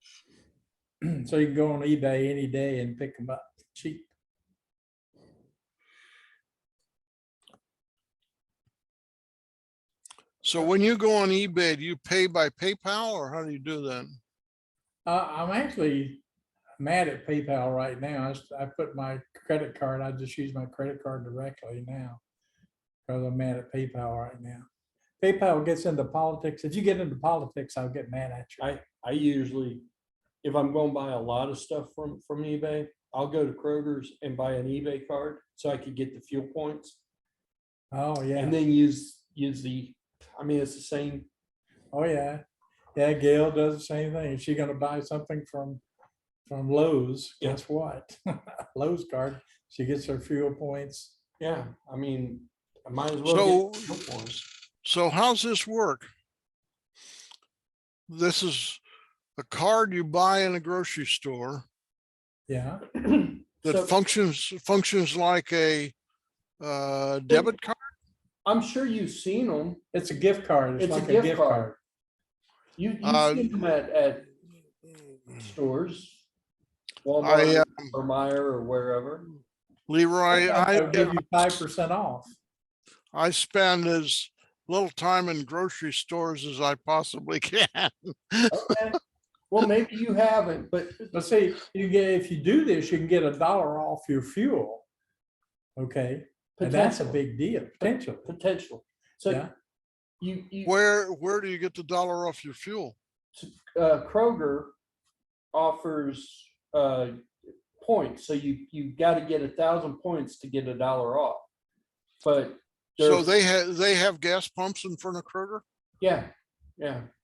So you can go on eBay any day and pick them up cheap. So when you go on eBay, do you pay by PayPal or how do you do that? I'm actually mad at PayPal right now. I put my credit card, I just use my credit card directly now because I'm mad at PayPal right now. PayPal gets into politics. If you get into politics, I'll get mad at you. I usually, if I'm going to buy a lot of stuff from eBay, I'll go to Kroger's and buy an eBay card so I could get the fuel points Oh, yeah. and then use the, I mean, it's the same. Oh, yeah. Yeah, Gail does the same thing. If she's gonna buy something from Lowe's, Yeah. guess what? Lowe's card, she gets her fuel points. Yeah, I mean, I might as well get So, fuel points. so how's this work? This is a card you buy in a grocery store Yeah, that So functions like a debit card. I'm sure you've seen them. it's a gift card. It's It's a like gift card. You've seen them at stores, Walmart or Meijer or wherever. Leroy, I'll give you 5% off. I spend as little time in grocery stores as I possibly can. Okay. Well, maybe you haven't, but But see, if you do this, you can get $1 off your fuel. Okay, and that's a potential, big deal, potential. potential. So Yeah, you Where do you get the $1 off your fuel? Kroger offers points, so you got to get 1,000 points to get $1 off. But So they have gas pumps in front of Kroger? yeah.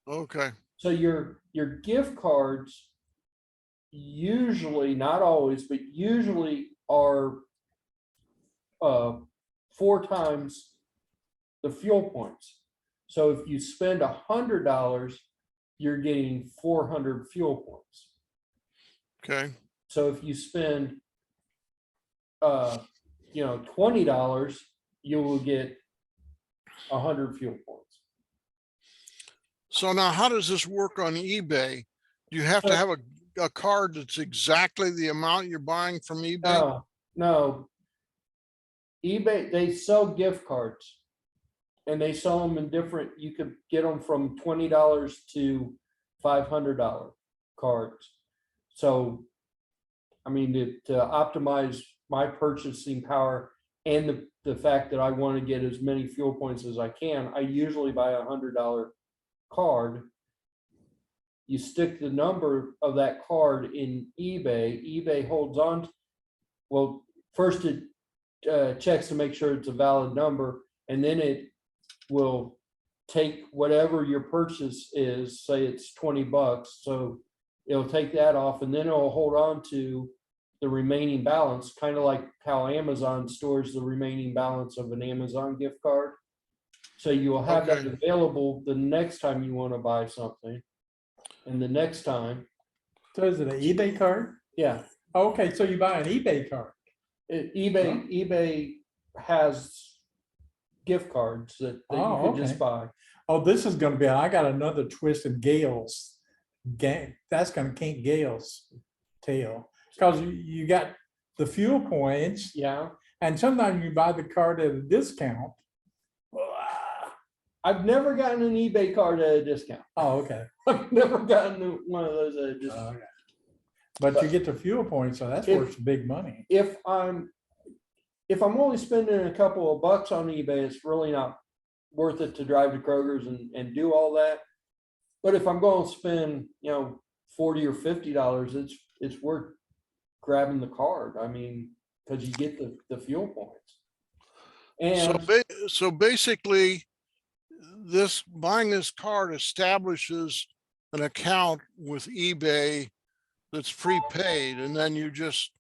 Okay. So your gift cards usually, not always, but usually are 4 times the fuel points. So if you spend $100, you're getting 400 fuel points. Okay. So if you spend $20, you will get 100 fuel points. So now how does this work on eBay? Do you have to have a card that's exactly the amount you're buying from eBay? No. eBay, they sell gift cards. And they sell them in different, you could get them from $20 to $500 cards. So, I mean, to optimize my purchasing power and the fact that I want to get as many fuel points as I can, I usually buy $100 card you stick the number of that card in eBay. eBay holds on. Well, first it checks to make sure it's a valid number, and then it will take whatever your purchase is, say it's $20. So it'll take that off, and then it'll hold on to the remaining balance, kind of like how Amazon stores the remaining balance of an Amazon gift card. So you will have that Okay. available the next time you want to buy something. And the next time, So is it an eBay card? yeah, Okay, so you buy an eBay card. eBay has gift cards that you Oh, could just okay. buy. Oh, this is gonna be, I got another twist of Gale's. That's gonna kink Gale's tail. Cause you got the fuel points Yeah, and sometimes you buy the card at a discount. I've never gotten an eBay card at a discount. Oh, okay. I've never gotten one of those at a discount. Okay. But you get the fuel points, so that's If- worth big money. If I'm only spending a couple of bucks on eBay, it's really not worth it to drive to Kroger's and do all that. But if I'm going to spend, $40 or $50, it's worth grabbing the card. I mean, because you get the fuel points. So, And so basically, buying this card establishes an account with eBay that's prepaid, and then you just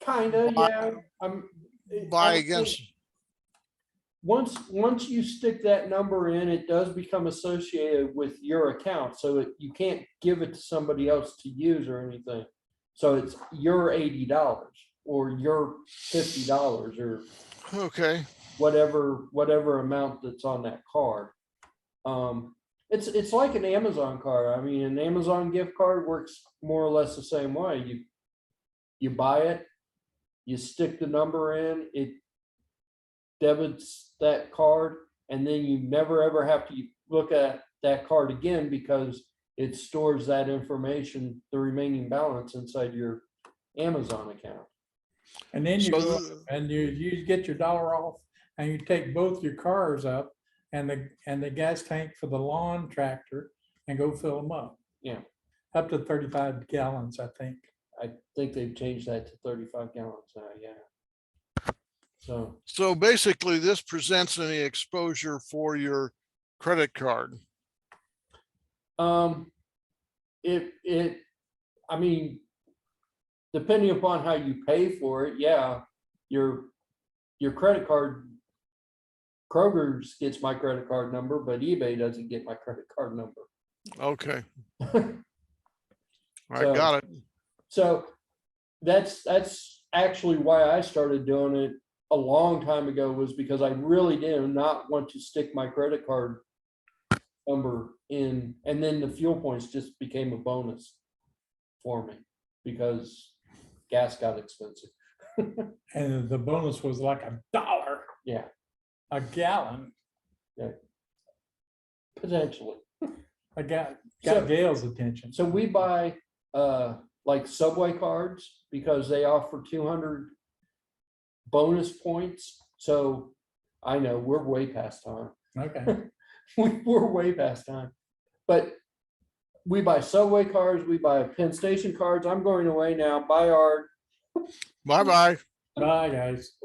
kind of, buy- yeah. buy I think against. Once you stick that number in, it does become associated with your account. So you can't give it to somebody else to use or anything. So it's your $80 or your $50 or Okay, whatever amount that's on that card. It's like an Amazon card. I mean, an Amazon gift card works more or less the same way. You buy it, you stick the number in, it debits that card, and then you never ever have to look at that card again because it stores that information, the remaining balance, inside your Amazon account. And then you So go the- and you get your dollar off and you take both your cars up and the gas tank for the lawn tractor and go fill them up. Yeah. Up to 35 gallons, I think. I think they've changed that to 35 gallons now, yeah. So, basically this presents any exposure for your credit card. I mean, depending upon how you pay for it, yeah, your credit card, Kroger's gets my credit card number, but eBay doesn't get my credit card number. Okay, I So- got it. So that's actually why I started doing it a long time ago, was because I really did not want to stick my credit card number in, and then the fuel points just became a bonus for me because gas got expensive. And the bonus was like $1 Yeah, a gallon. potentially. I got So- Gail's attention. So we buy like Subway cards because they offer 200 bonus points. So I know we're way past time. Okay. We're way past time. But we buy Subway cards, we buy Penn Station cards. I'm going away now. Bye, Art. Bye-bye. Bye, guys.